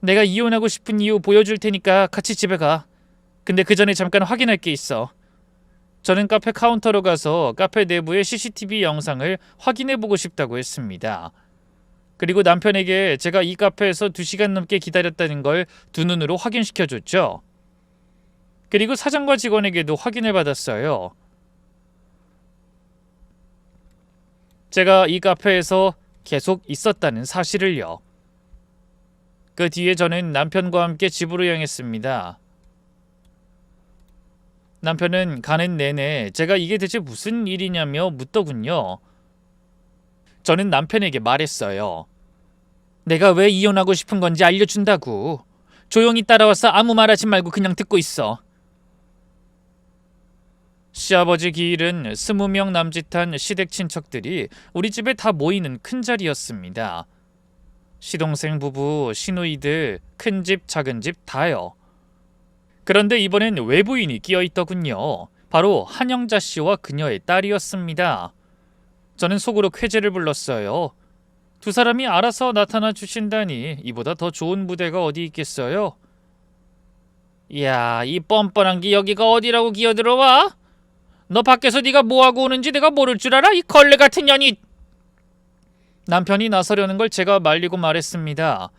내가 이혼하고 싶은 이유 보여줄 테니까 같이 집에 가. 근데 그 전에 잠깐 확인할 게 있어. 저는 카페 카운터로 가서 카페 내부의 CCTV 영상을 확인해보고 싶다고 했습니다. 그리고 남편에게 제가 이 카페에서 2시간 넘게 기다렸다는 걸 두 눈으로 확인시켜줬죠. 그리고 사장과 직원에게도 확인을 받았어요. 제가 이 카페에서 계속 있었다는 사실을요. 그 뒤에 저는 남편과 함께 집으로 향했습니다. 남편은 가는 내내 제가 이게 대체 무슨 일이냐며 묻더군요. 저는 남편에게 말했어요. 내가 왜 이혼하고 싶은 건지 알려준다고. 조용히 따라와서 아무 말하지 말고 그냥 듣고 있어. 시아버지 기일은 20명 남짓한 시댁 친척들이 우리 집에 다 모이는 큰 자리였습니다. 시동생 부부, 시누이들, 큰집, 작은집 다요. 그런데 이번엔 외부인이 끼어 있더군요. 바로 한영자 씨와 그녀의 딸이었습니다. 저는 속으로 쾌재를 불렀어요. 두 사람이 알아서 나타나 주신다니 이보다 더 좋은 무대가 어디 있겠어요? 야, 이 뻔뻔한 게 여기가 어디라고 기어들어와? 너 밖에서 네가 뭐하고 오는지 내가 모를 줄 알아? 이 걸레 같은 년이. 남편이 나서려는 걸 제가 말리고 말했습니다.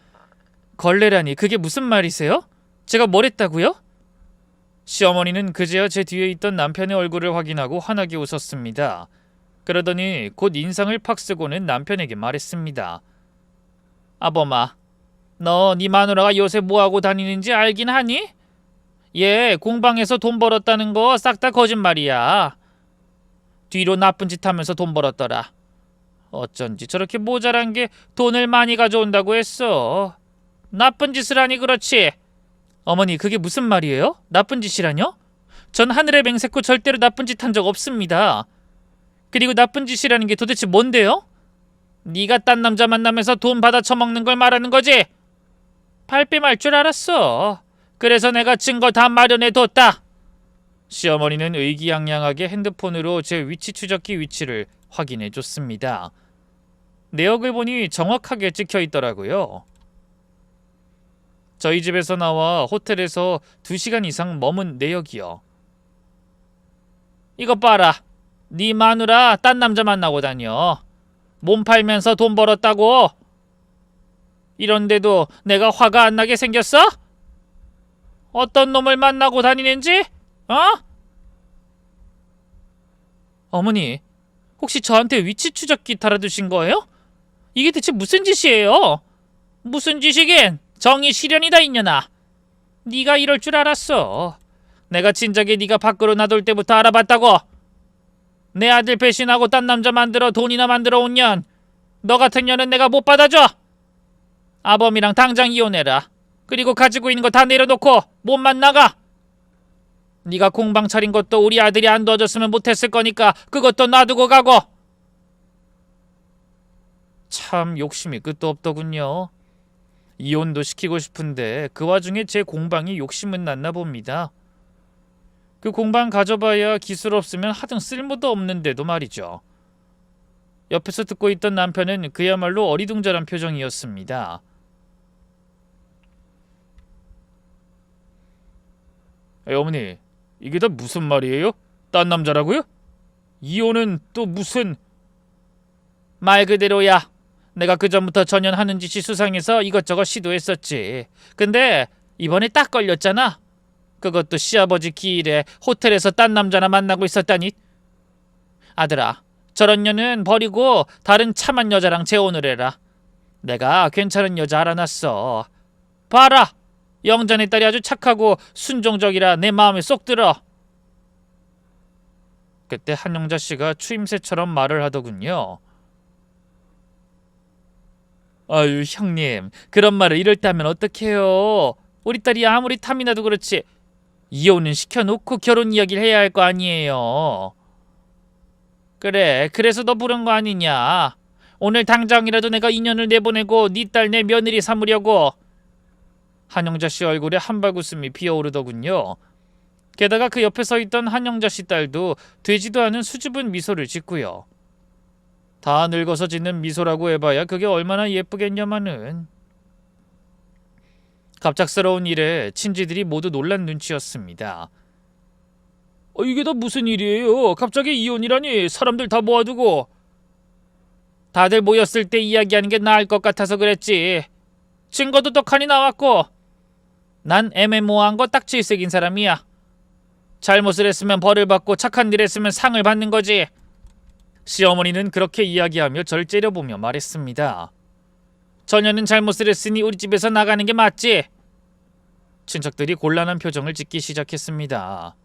걸레라니 그게 무슨 말이세요? 제가 뭘 했다고요? 시어머니는 그제야 제 뒤에 있던 남편의 얼굴을 확인하고 환하게 웃었습니다. 그러더니 곧 인상을 팍 쓰고는 남편에게 말했습니다. 아범아, 너 네 마누라가 요새 뭐하고 다니는지 알긴 하니? 얘 공방에서 돈 벌었다는 거 싹 다 거짓말이야. 뒤로 나쁜 짓 하면서 돈 벌었더라. 어쩐지 저렇게 모자란 게 돈을 많이 가져온다고 했어. 나쁜 짓을 하니 그렇지. 어머니, 그게 무슨 말이에요? 나쁜 짓이라뇨? 전 하늘에 맹세코 절대로 나쁜 짓 한 적 없습니다. 그리고 나쁜 짓이라는 게 도대체 뭔데요? 네가 딴 남자 만나면서 돈 받아 처먹는 걸 말하는 거지? 발뺌할 줄 알았어. 그래서 내가 증거 다 마련해 뒀다. 시어머니는 의기양양하게 핸드폰으로 제 위치 추적기 위치를 확인해 줬습니다. 내역을 보니 정확하게 찍혀 있더라고요. 저희 집에서 나와 호텔에서 2시간 이상 머문 내역이요. 이것 봐라. 네 마누라 딴 남자 만나고 다녀. 몸 팔면서 돈 벌었다고. 이런데도 내가 화가 안 나게 생겼어? 어떤 놈을 만나고 다니는지? 어? 어머니, 혹시 저한테 위치 추적기 달아두신 거예요? 이게 대체 무슨 짓이에요? 무슨 짓이긴? 정의 실현이다 이년아. 네가 이럴 줄 알았어. 내가 진작에 네가 밖으로 나돌 때부터 알아봤다고. 내 아들 배신하고 딴 남자 만들어 돈이나 만들어 온 년. 너 같은 년은 내가 못 받아줘. 아범이랑 당장 이혼해라. 그리고 가지고 있는 거 다 내려놓고 몸만 나가. 네가 공방 차린 것도 우리 아들이 안 도와줬으면 못했을 거니까 그것도 놔두고 가고. 참 욕심이 끝도 없더군요. 이혼도 시키고 싶은데 그 와중에 제 공방이 욕심은 났나 봅니다. 그 공방 가져봐야 기술 없으면 하등 쓸모도 없는데도 말이죠. 옆에서 듣고 있던 남편은 그야말로 어리둥절한 표정이었습니다. 어머니, 이게 다 무슨 말이에요? 딴 남자라고요? 이혼은 또 무슨... 말 그대로야. 내가 그전부터 전현하는 짓이 수상해서 이것저것 시도했었지. 근데 이번에 딱 걸렸잖아. 그것도 시아버지 기일에 호텔에서 딴 남자나 만나고 있었다니. 아들아, 저런 년은 버리고 다른 참한 여자랑 재혼을 해라. 내가 괜찮은 여자 알아놨어. 봐라, 영자네 딸이 아주 착하고 순종적이라 내 마음에 쏙 들어. 그때 한영자 씨가 추임새처럼 말을 하더군요. 아유, 형님, 그런 말을 이럴 때 하면 어떡해요. 우리 딸이 아무리 탐이 나도 그렇지 이혼은 시켜놓고 결혼 이야기를 해야 할 거 아니에요. 그래, 그래서 너 부른 거 아니냐. 오늘 당장이라도 내가 인연을 내보내고 네 딸 내 며느리 삼으려고. 한영자 씨 얼굴에 한발웃음이 피어오르더군요. 게다가 그 옆에 서 있던 한영자 씨 딸도 되지도 않은 수줍은 미소를 짓고요. 다 늙어서 짓는 미소라고 해봐야 그게 얼마나 예쁘겠냐마는. 갑작스러운 일에 친지들이 모두 놀란 눈치였습니다. 이게 다 무슨 일이에요? 갑자기 이혼이라니. 사람들 다 모아두고. 다들 모였을 때 이야기하는 게 나을 것 같아서 그랬지. 증거도 떡하니 나왔고. 난 애매모호한 거 딱 질색인 사람이야. 잘못을 했으면 벌을 받고 착한 일 했으면 상을 받는 거지. 시어머니는 그렇게 이야기하며 절 째려보며 말했습니다. 전혀는 잘못을 했으니 우리 집에서 나가는 게 맞지. 친척들이 곤란한 표정을 짓기 시작했습니다.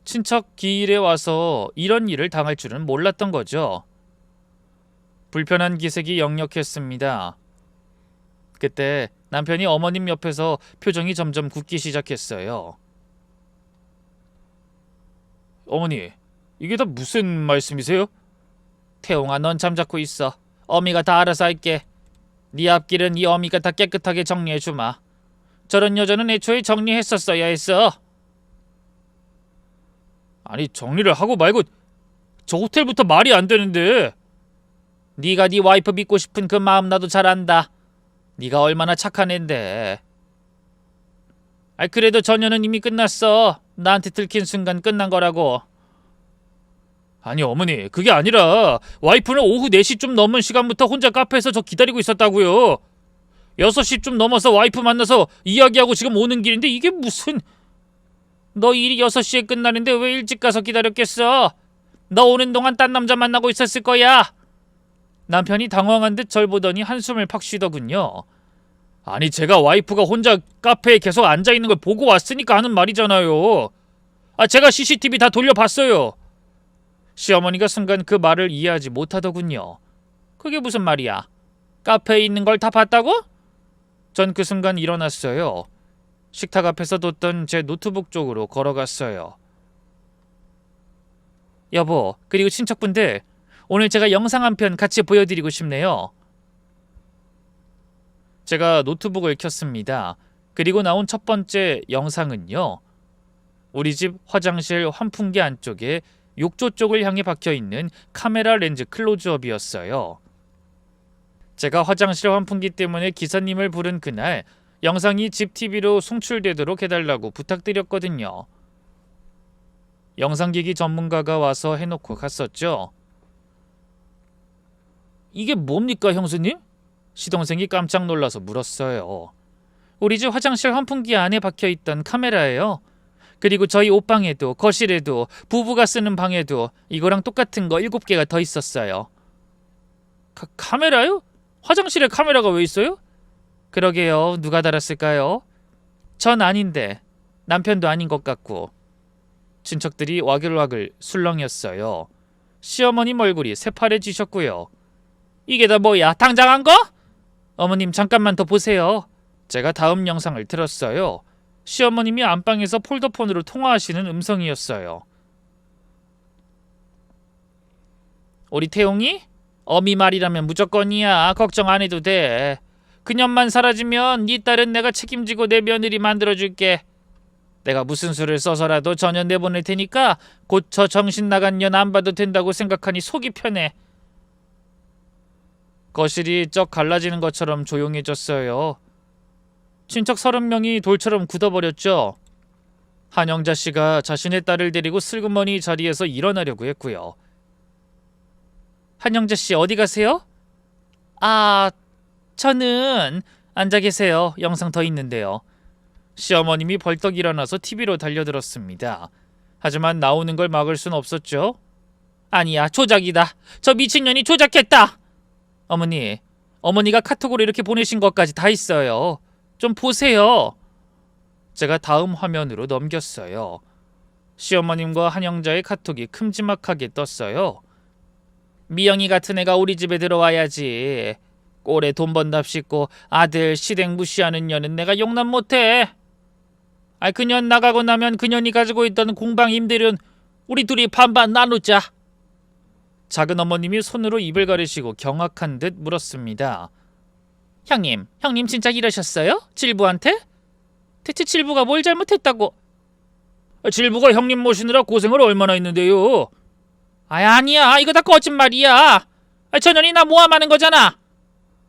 친척 기일에 와서 이런 일을 당할 줄은 몰랐던 거죠. 불편한 기색이 역력했습니다. 그때 남편이 어머님 옆에서 표정이 점점 굳기 시작했어요. 어머니, 이게 다 무슨 말씀이세요? 태용아, 넌 잠자코 있어. 어미가 다 알아서 할게. 네 앞길은 이 어미가 다 깨끗하게 정리해주마. 저런 여자는 애초에 정리했었어야 했어. 아니, 정리를 하고 말고 저 호텔부터 말이 안 되는데. 네가 네 와이프 믿고 싶은 그 마음 나도 잘 안다. 네가 얼마나 착한 앤데. 아이, 그래도 전혀는 이미 끝났어. 나한테 들킨 순간 끝난 거라고. 아니 어머니, 그게 아니라 와이프는 오후 4시쯤 넘은 시간부터 혼자 카페에서 저 기다리고 있었다고요. 6시쯤 넘어서 와이프 만나서 이야기하고 지금 오는 길인데 이게 무슨... 너 일이 6시에 끝나는데 왜 일찍 가서 기다렸겠어? 너 오는 동안 딴 남자 만나고 있었을 거야. 남편이 당황한 듯 절 보더니 한숨을 팍 쉬더군요. 아니, 제가 와이프가 혼자 카페에 계속 앉아있는 걸 보고 왔으니까 하는 말이잖아요. 제가 CCTV 다 돌려봤어요. 시어머니가 순간 그 말을 이해하지 못하더군요. 그게 무슨 말이야? 카페에 있는 걸 다 봤다고? 전 그 순간 일어났어요. 식탁 앞에서 뒀던 제 노트북 쪽으로 걸어갔어요. 여보, 그리고 친척분들, 오늘 제가 영상 한 편 같이 보여드리고 싶네요. 제가 노트북을 켰습니다. 그리고 나온 첫 번째 영상은요, 우리 집 화장실 환풍기 안쪽에 욕조 쪽을 향해 박혀있는 카메라 렌즈 클로즈업이었어요. 제가 화장실 환풍기 때문에 기사님을 부른 그날 영상이 집 TV로 송출되도록 해달라고 부탁드렸거든요. 영상기기 전문가가 와서 해놓고 갔었죠. 이게 뭡니까, 형수님? 시동생이 깜짝 놀라서 물었어요. 우리 집 화장실 환풍기 안에 박혀있던 카메라예요. 그리고 저희 옷방에도, 거실에도, 부부가 쓰는 방에도 이거랑 똑같은 거 7개가 더 있었어요. 카메라요? 화장실에 카메라가 왜 있어요? 그러게요. 누가 달았을까요? 전 아닌데 남편도 아닌 것 같고. 친척들이 와글와글 술렁였어요. 시어머님 얼굴이 새파래지셨고요. 이게 다 뭐야? 당장 한 거? 어머님, 잠깐만 더 보세요. 제가 다음 영상을 틀었어요. 시어머님이 안방에서 폴더폰으로 통화하시는 음성이었어요. 우리 태용이? 어미 말이라면 무조건이야. 걱정 안 해도 돼. 그년만 사라지면 네 딸은 내가 책임지고 내 며느리 만들어줄게. 내가 무슨 수를 써서라도 전혀 내보낼 테니까 곧 저 정신 나간 년 안 봐도 된다고 생각하니 속이 편해. 거실이 쩍 갈라지는 것처럼 조용해졌어요. 친척 30명이 돌처럼 굳어버렸죠. 한영자 씨가 자신의 딸을 데리고 슬그머니 자리에서 일어나려고 했고요. 한영자 씨, 어디 가세요? 저는... 앉아 계세요. 영상 더 있는데요. 시어머님이 벌떡 일어나서 TV로 달려들었습니다. 하지만 나오는 걸 막을 순 없었죠. 아니야, 조작이다. 저 미친년이 조작했다. 어머니가 카톡으로 이렇게 보내신 것까지 다 있어요. 좀 보세요. 제가 다음 화면으로 넘겼어요. 시어머님과 한영자의 카톡이 큼지막하게 떴어요. 미영이 같은 애가 우리 집에 들어와야지. 꼴에 돈 번답시고 아들 시댁 무시하는 년은 내가 용납 못해. 그년 나가고 나면 그년이 가지고 있던 공방 임대료는 우리 둘이 반반 나누자. 작은 어머님이 손으로 입을 가리시고 경악한 듯 물었습니다. 형님 진짜 이러셨어요? 질부한테? 대체 질부가 뭘 잘못했다고? 질부가 형님 모시느라 고생을 얼마나 했는데요. 아니야, 이거 다 거짓말이야. 저 년이 나 모함하는 거잖아.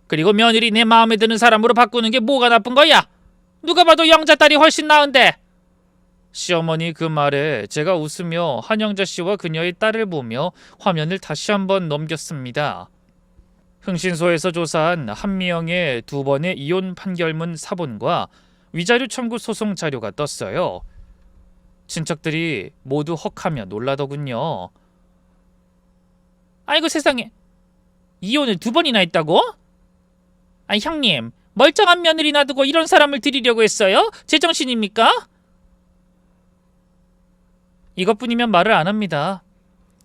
그리고 며느리 내 마음에 드는 사람으로 바꾸는 게 뭐가 나쁜 거야? 누가 봐도 영자 딸이 훨씬 나은데. 시어머니 그 말에 제가 웃으며 한영자 씨와 그녀의 딸을 보며 화면을 다시 한번 넘겼습니다. 흥신소에서 조사한 한미영의 2번의 이혼 판결문 사본과 위자료 청구 소송 자료가 떴어요. 친척들이 모두 헉하며 놀라더군요. 아이고 세상에, 이혼을 2번이나 했다고? 형님, 멀쩡한 며느리 놔두고 이런 사람을 들이려고 했어요? 제정신입니까? 이것뿐이면 말을 안 합니다.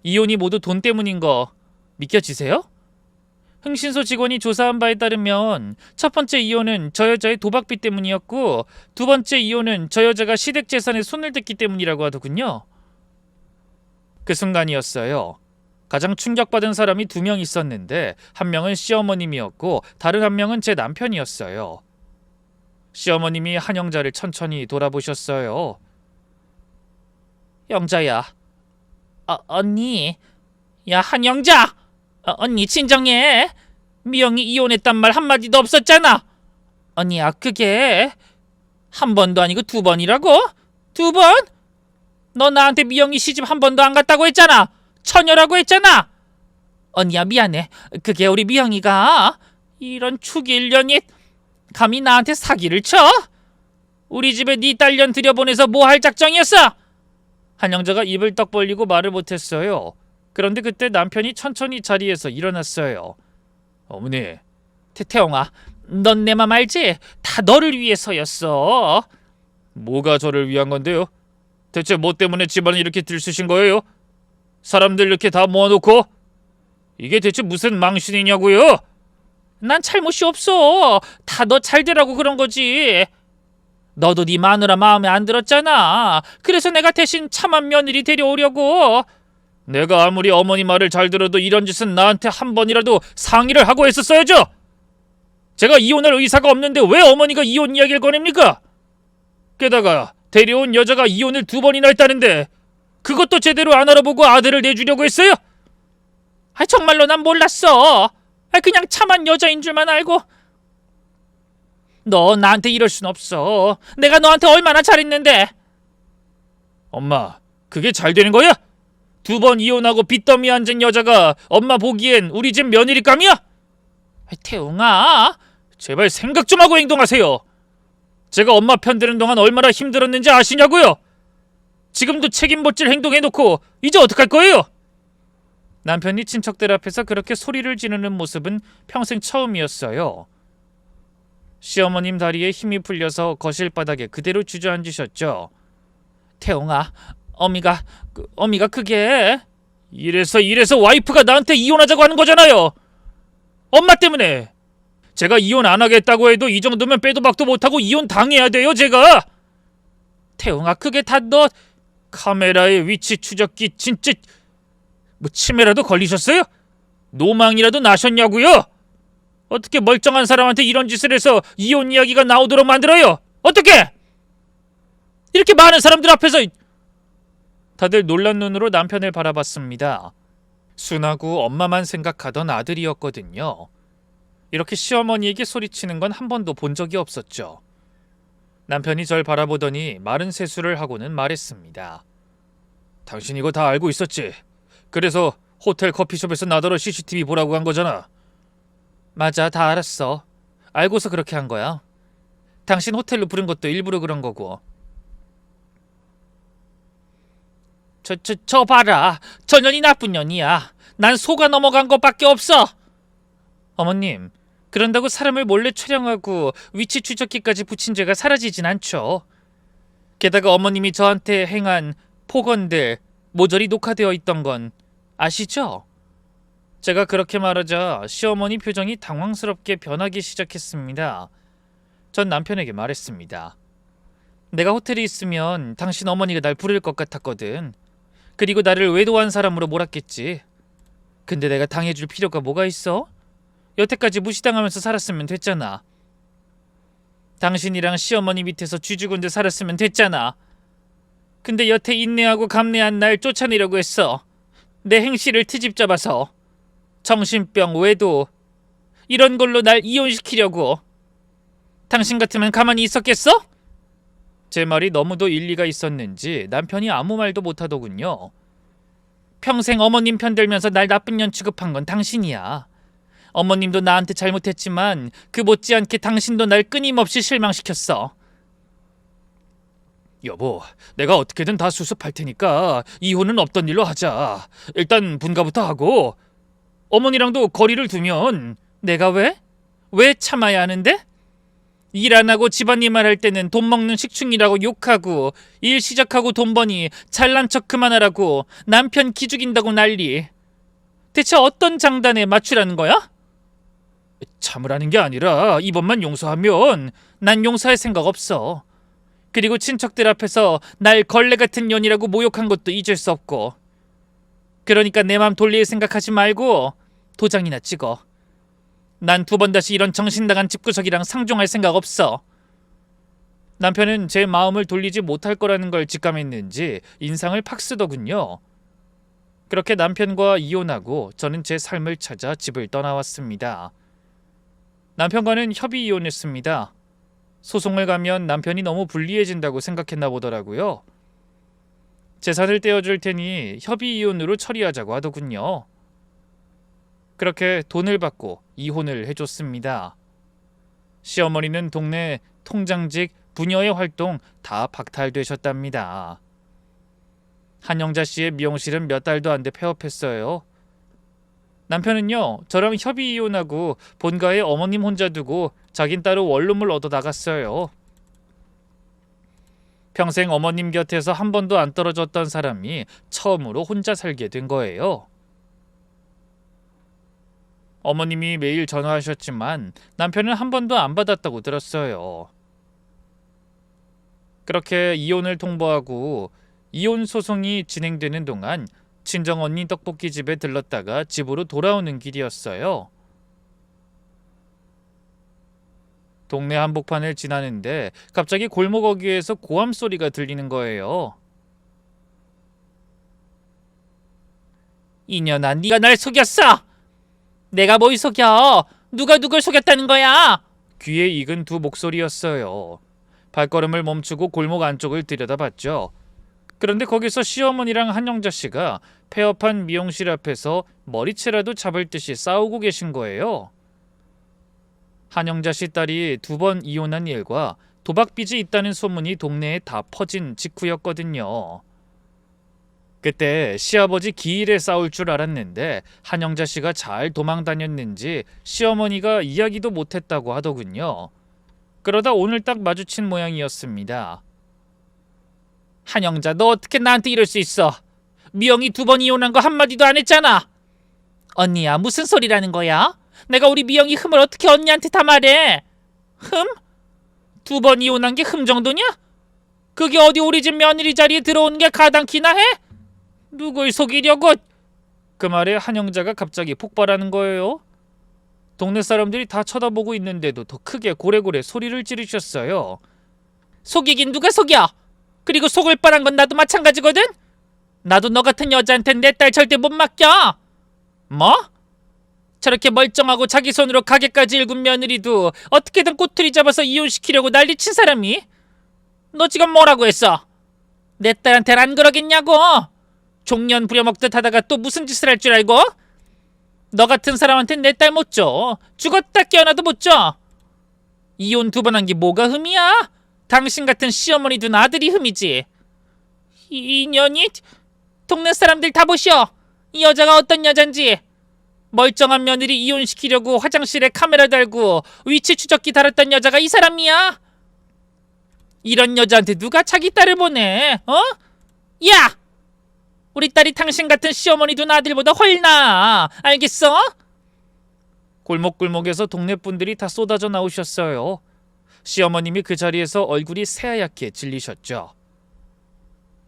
이혼이 모두 돈 때문인 거 믿겨지세요? 흥신소 직원이 조사한 바에 따르면 첫 번째 이혼은 저 여자의 도박비 때문이었고 두 번째 이혼은 저 여자가 시댁 재산에 손을 댔기 때문이라고 하더군요. 그 순간이었어요. 가장 충격받은 사람이 2명 있었는데 한 명은 시어머님이었고 다른 한 명은 제 남편이었어요. 시어머님이 한영자를 천천히 돌아보셨어요. 영자야. 언니. 야, 한영자! 언니 진정해. 미영이 이혼했단 말 한마디도 없었잖아. 언니야, 그게 한 번도 아니고 2번이라고? 2번? 너 나한테 미영이 시집 한 번도 안 갔다고 했잖아. 처녀라고 했잖아. 언니야, 미안해. 그게 우리 미영이가 이런 축일년이 감히 나한테 사기를 쳐? 우리 집에 네 딸년 들여보내서 뭐 할 작정이었어? 한영자가 입을 떡 벌리고 말을 못했어요. 그런데 그때 남편이 천천히 자리에서 일어났어요. 어머니. 태영아, 넌 내 맘 알지? 다 너를 위해서였어. 뭐가 저를 위한 건데요? 대체 뭐 때문에 집안을 이렇게 들쑤신 거예요? 사람들 이렇게 다 모아놓고? 이게 대체 무슨 망신이냐고요? 난 잘못이 없어. 다 너 잘되라고 그런 거지. 너도 네 마누라 마음에 안 들었잖아. 그래서 내가 대신 참한 며느리 데려오려고. 내가 아무리 어머니 말을 잘 들어도 이런 짓은 나한테 한 번이라도 상의를 하고 했었어야죠. 제가 이혼할 의사가 없는데 왜 어머니가 이혼 이야기를 꺼냅니까? 게다가 데려온 여자가 이혼을 2번이나 했다는데 그것도 제대로 안 알아보고 아들을 내주려고 했어요? 정말로 난 몰랐어. 그냥 참한 여자인 줄만 알고. 너 나한테 이럴 순 없어. 내가 너한테 얼마나 잘했는데. 엄마, 그게 잘 되는 거야? 2번 이혼하고 빚더미 앉은 여자가 엄마 보기엔 우리 집 며느리감이야? 태웅아, 제발 생각 좀 하고 행동하세요. 제가 엄마 편드는 동안 얼마나 힘들었는지 아시냐고요? 지금도 책임 못질 행동해놓고 이제 어떡할 거예요? 남편이 친척들 앞에서 그렇게 소리를 지르는 모습은 평생 처음이었어요. 시어머님 다리에 힘이 풀려서 거실 바닥에 그대로 주저앉으셨죠. 태웅아, 어미가 그게 이래서 와이프가 나한테 이혼하자고 하는 거잖아요. 엄마 때문에. 제가 이혼 안 하겠다고 해도 이 정도면 빼도 박도 못하고 이혼 당해야 돼요, 제가. 태웅아, 그게 다 너 카메라의 위치 추적기 진짜 뭐 치매라도 걸리셨어요? 노망이라도 나셨냐고요? 어떻게 멀쩡한 사람한테 이런 짓을 해서 이혼 이야기가 나오도록 만들어요? 어떻게? 이렇게 많은 사람들 앞에서. 다들 놀란 눈으로 남편을 바라봤습니다. 순하고 엄마만 생각하던 아들이었거든요. 이렇게 시어머니에게 소리치는 건 한 번도 본 적이 없었죠. 남편이 절 바라보더니 마른 세수를 하고는 말했습니다. 당신 이거 다 알고 있었지? 그래서 호텔 커피숍에서 나더러 CCTV 보라고 간 거잖아. 맞아, 다 알았어. 알고서 그렇게 한 거야. 당신 호텔로 부른 것도 일부러 그런 거고. 저 봐라. 저 년이 나쁜 년이야. 난 속아 넘어간 것밖에 없어. 어머님, 그런다고 사람을 몰래 촬영하고 위치 추적기까지 붙인 죄가 사라지진 않죠. 게다가 어머님이 저한테 행한 폭언들 모조리 녹화되어 있던 건 아시죠? 제가 그렇게 말하자 시어머니 표정이 당황스럽게 변하기 시작했습니다. 전 남편에게 말했습니다. 내가 호텔에 있으면 당신 어머니가 날 부를 것 같았거든. 그리고 나를 외도한 사람으로 몰았겠지. 근데 내가 당해줄 필요가 뭐가 있어? 여태까지 무시당하면서 살았으면 됐잖아. 당신이랑 시어머니 밑에서 쥐죽은데 살았으면 됐잖아. 근데 여태 인내하고 감내한 날 쫓아내려고 했어. 내 행실을 트집 잡아서. 정신병, 외도 이런 걸로 날 이혼시키려고. 당신 같으면 가만히 있었겠어? 제 말이 너무도 일리가 있었는지 남편이 아무 말도 못하더군요. 평생 어머님 편들면서 날 나쁜 년 취급한 건 당신이야. 어머님도 나한테 잘못했지만 그 못지않게 당신도 날 끊임없이 실망시켰어. 여보, 내가 어떻게든 다 수습할 테니까 이혼은 없던 일로 하자. 일단 분가부터 하고. 어머니랑도 거리를 두면. 내가 왜? 왜 참아야 하는데? 일 안 하고 집안일만 할 때는 돈 먹는 식충이라고 욕하고, 일 시작하고 돈 버니 잘난 척 그만하라고 남편 기죽인다고 난리. 대체 어떤 장단에 맞추라는 거야? 참으라는 게 아니라 이번만 용서하면 난 용서할 생각 없어. 그리고 친척들 앞에서 날 걸레 같은 년이라고 모욕한 것도 잊을 수 없고. 그러니까 내 맘 돌릴 생각하지 말고 도장이나 찍어. 난 두 번 다시 이런 정신 나간 집구석이랑 상종할 생각 없어. 남편은 제 마음을 돌리지 못할 거라는 걸 직감했는지 인상을 팍 쓰더군요. 그렇게 남편과 이혼하고 저는 제 삶을 찾아 집을 떠나왔습니다. 남편과는 협의 이혼했습니다. 소송을 가면 남편이 너무 불리해진다고 생각했나 보더라고요. 재산을 떼어줄 테니 협의 이혼으로 처리하자고 하더군요. 그렇게 돈을 받고 이혼을 해줬습니다. 시어머니는 동네 통장직 부녀의 활동 다 박탈되셨답니다. 한영자 씨의 미용실은 몇 달도 안 돼 폐업했어요. 남편은요, 저랑 협의 이혼하고 본가에 어머님 혼자 두고 자긴 따로 원룸을 얻어 나갔어요. 평생 어머님 곁에서 한 번도 안 떨어졌던 사람이 처음으로 혼자 살게 된 거예요. 어머님이 매일 전화하셨지만 남편은 한 번도 안 받았다고 들었어요. 그렇게 이혼을 통보하고 이혼 소송이 진행되는 동안 친정언니 떡볶이집에 들렀다가 집으로 돌아오는 길이었어요. 동네 한복판을 지나는데 갑자기 골목 어귀에서 고함 소리가 들리는 거예요. 이년아, 네가 날 속였어! 내가 뭘 속여? 누가 누굴 속였다는 거야? 귀에 익은 두 목소리였어요. 발걸음을 멈추고 골목 안쪽을 들여다봤죠. 그런데 거기서 시어머니랑 한영자 씨가 폐업한 미용실 앞에서 머리채라도 잡을 듯이 싸우고 계신 거예요. 한영자 씨 딸이 2번 이혼한 일과 도박빚이 있다는 소문이 동네에 다 퍼진 직후였거든요. 그때 시아버지 기일에 싸울 줄 알았는데 한영자 씨가 잘 도망 다녔는지 시어머니가 이야기도 못했다고 하더군요. 그러다 오늘 딱 마주친 모양이었습니다. 한영자, 너 어떻게 나한테 이럴 수 있어? 미영이 2번 이혼한 거 한마디도 안 했잖아. 언니야, 무슨 소리라는 거야? 내가 우리 미영이 흠을 어떻게 언니한테 다 말해? 흠? 2번 이혼한 게 흠 정도냐? 그게 어디 우리 집 며느리 자리에 들어오는 게 가당키나 해? 누굴 속이려고? 그 말에 한영자가 갑자기 폭발하는 거예요. 동네 사람들이 다 쳐다보고 있는데도 더 크게 고래고래 소리를 지르셨어요. 속이긴 누가 속여? 그리고 속을 뻔한 건 나도 마찬가지거든? 나도 너 같은 여자한텐 내 딸 절대 못 맡겨. 뭐? 저렇게 멀쩡하고 자기 손으로 가게까지 일군 며느리도 어떻게든 꼬투리 잡아서 이혼시키려고 난리친 사람이? 너 지금 뭐라고 했어? 내 딸한테는 안 그러겠냐고? 종년 부려먹듯 하다가 또 무슨 짓을 할 줄 알고? 너 같은 사람한텐 내 딸 못 줘. 죽었다 깨어나도 못 줘. 이혼 2번 한 게 뭐가 흠이야? 당신 같은 시어머니 둔 아들이 흠이지. 이 년이? 동네 사람들 다 보셔. 이 여자가 어떤 여잔지. 멀쩡한 며느리 이혼시키려고 화장실에 카메라 달고 위치 추적기 달았던 여자가 이 사람이야? 이런 여자한테 누가 자기 딸을 보내? 어? 야! 우리 딸이 당신 같은 시어머니 둔 아들보다 훨 나아. 알겠어? 골목골목에서 동네 분들이 다 쏟아져 나오셨어요. 시어머님이 그 자리에서 얼굴이 새하얗게 질리셨죠.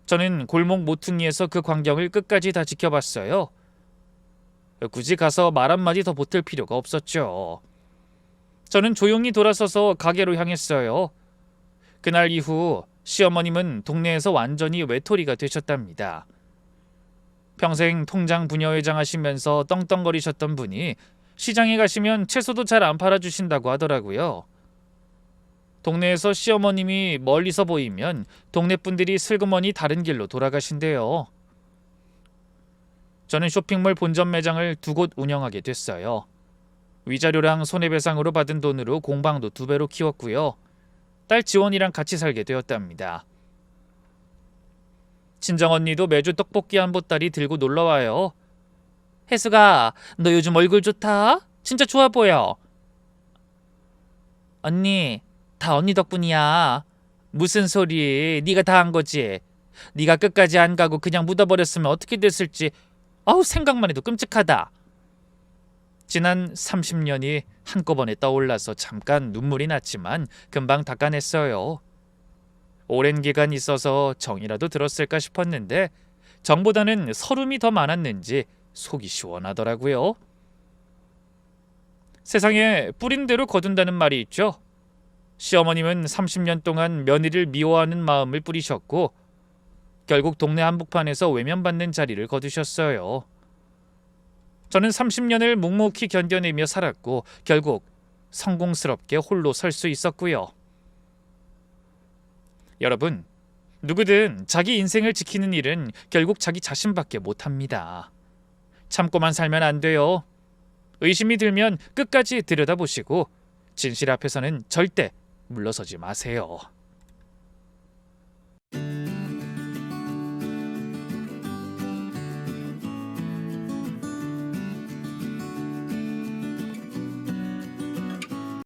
저는 골목 모퉁이에서 그 광경을 끝까지 다 지켜봤어요. 굳이 가서 말 한마디 더 보탤 필요가 없었죠. 저는 조용히 돌아서서 가게로 향했어요. 그날 이후 시어머님은 동네에서 완전히 외톨이가 되셨답니다. 평생 통장 부녀회장 하시면서 떵떵거리셨던 분이 시장에 가시면 채소도 잘 안 팔아주신다고 하더라고요. 동네에서 시어머님이 멀리서 보이면 동네 분들이 슬그머니 다른 길로 돌아가신대요. 저는 쇼핑몰 본점 매장을 2곳 운영하게 됐어요. 위자료랑 손해배상으로 받은 돈으로 공방도 2배로 키웠고요. 딸 지원이랑 같이 살게 되었답니다. 친정언니도 매주 떡볶이 한 보따리 들고 놀러와요. 혜수가, 너 요즘 얼굴 좋다? 진짜 좋아 보여. 언니, 다 언니 덕분이야. 무슨 소리, 네가 다 한 거지. 네가 끝까지 안 가고 그냥 묻어버렸으면 어떻게 됐을지 생각만 해도 끔찍하다. 지난 30년이 한꺼번에 떠올라서 잠깐 눈물이 났지만 금방 닦아냈어요. 오랜 기간 있어서 정이라도 들었을까 싶었는데 정보다는 서름이 더 많았는지 속이 시원하더라고요. 세상에 뿌린 대로 거둔다는 말이 있죠. 시어머님은 30년 동안 며느리를 미워하는 마음을 뿌리셨고 결국 동네 한복판에서 외면받는 자리를 거두셨어요. 저는 30년을 묵묵히 견뎌내며 살았고 결국 성공스럽게 홀로 설 수 있었고요. 여러분, 누구든 자기 인생을 지키는 일은 결국 자기 자신밖에 못합니다. 참고만 살면 안 돼요. 의심이 들면 끝까지 들여다보시고 진실 앞에서는 절대 물러서지 마세요.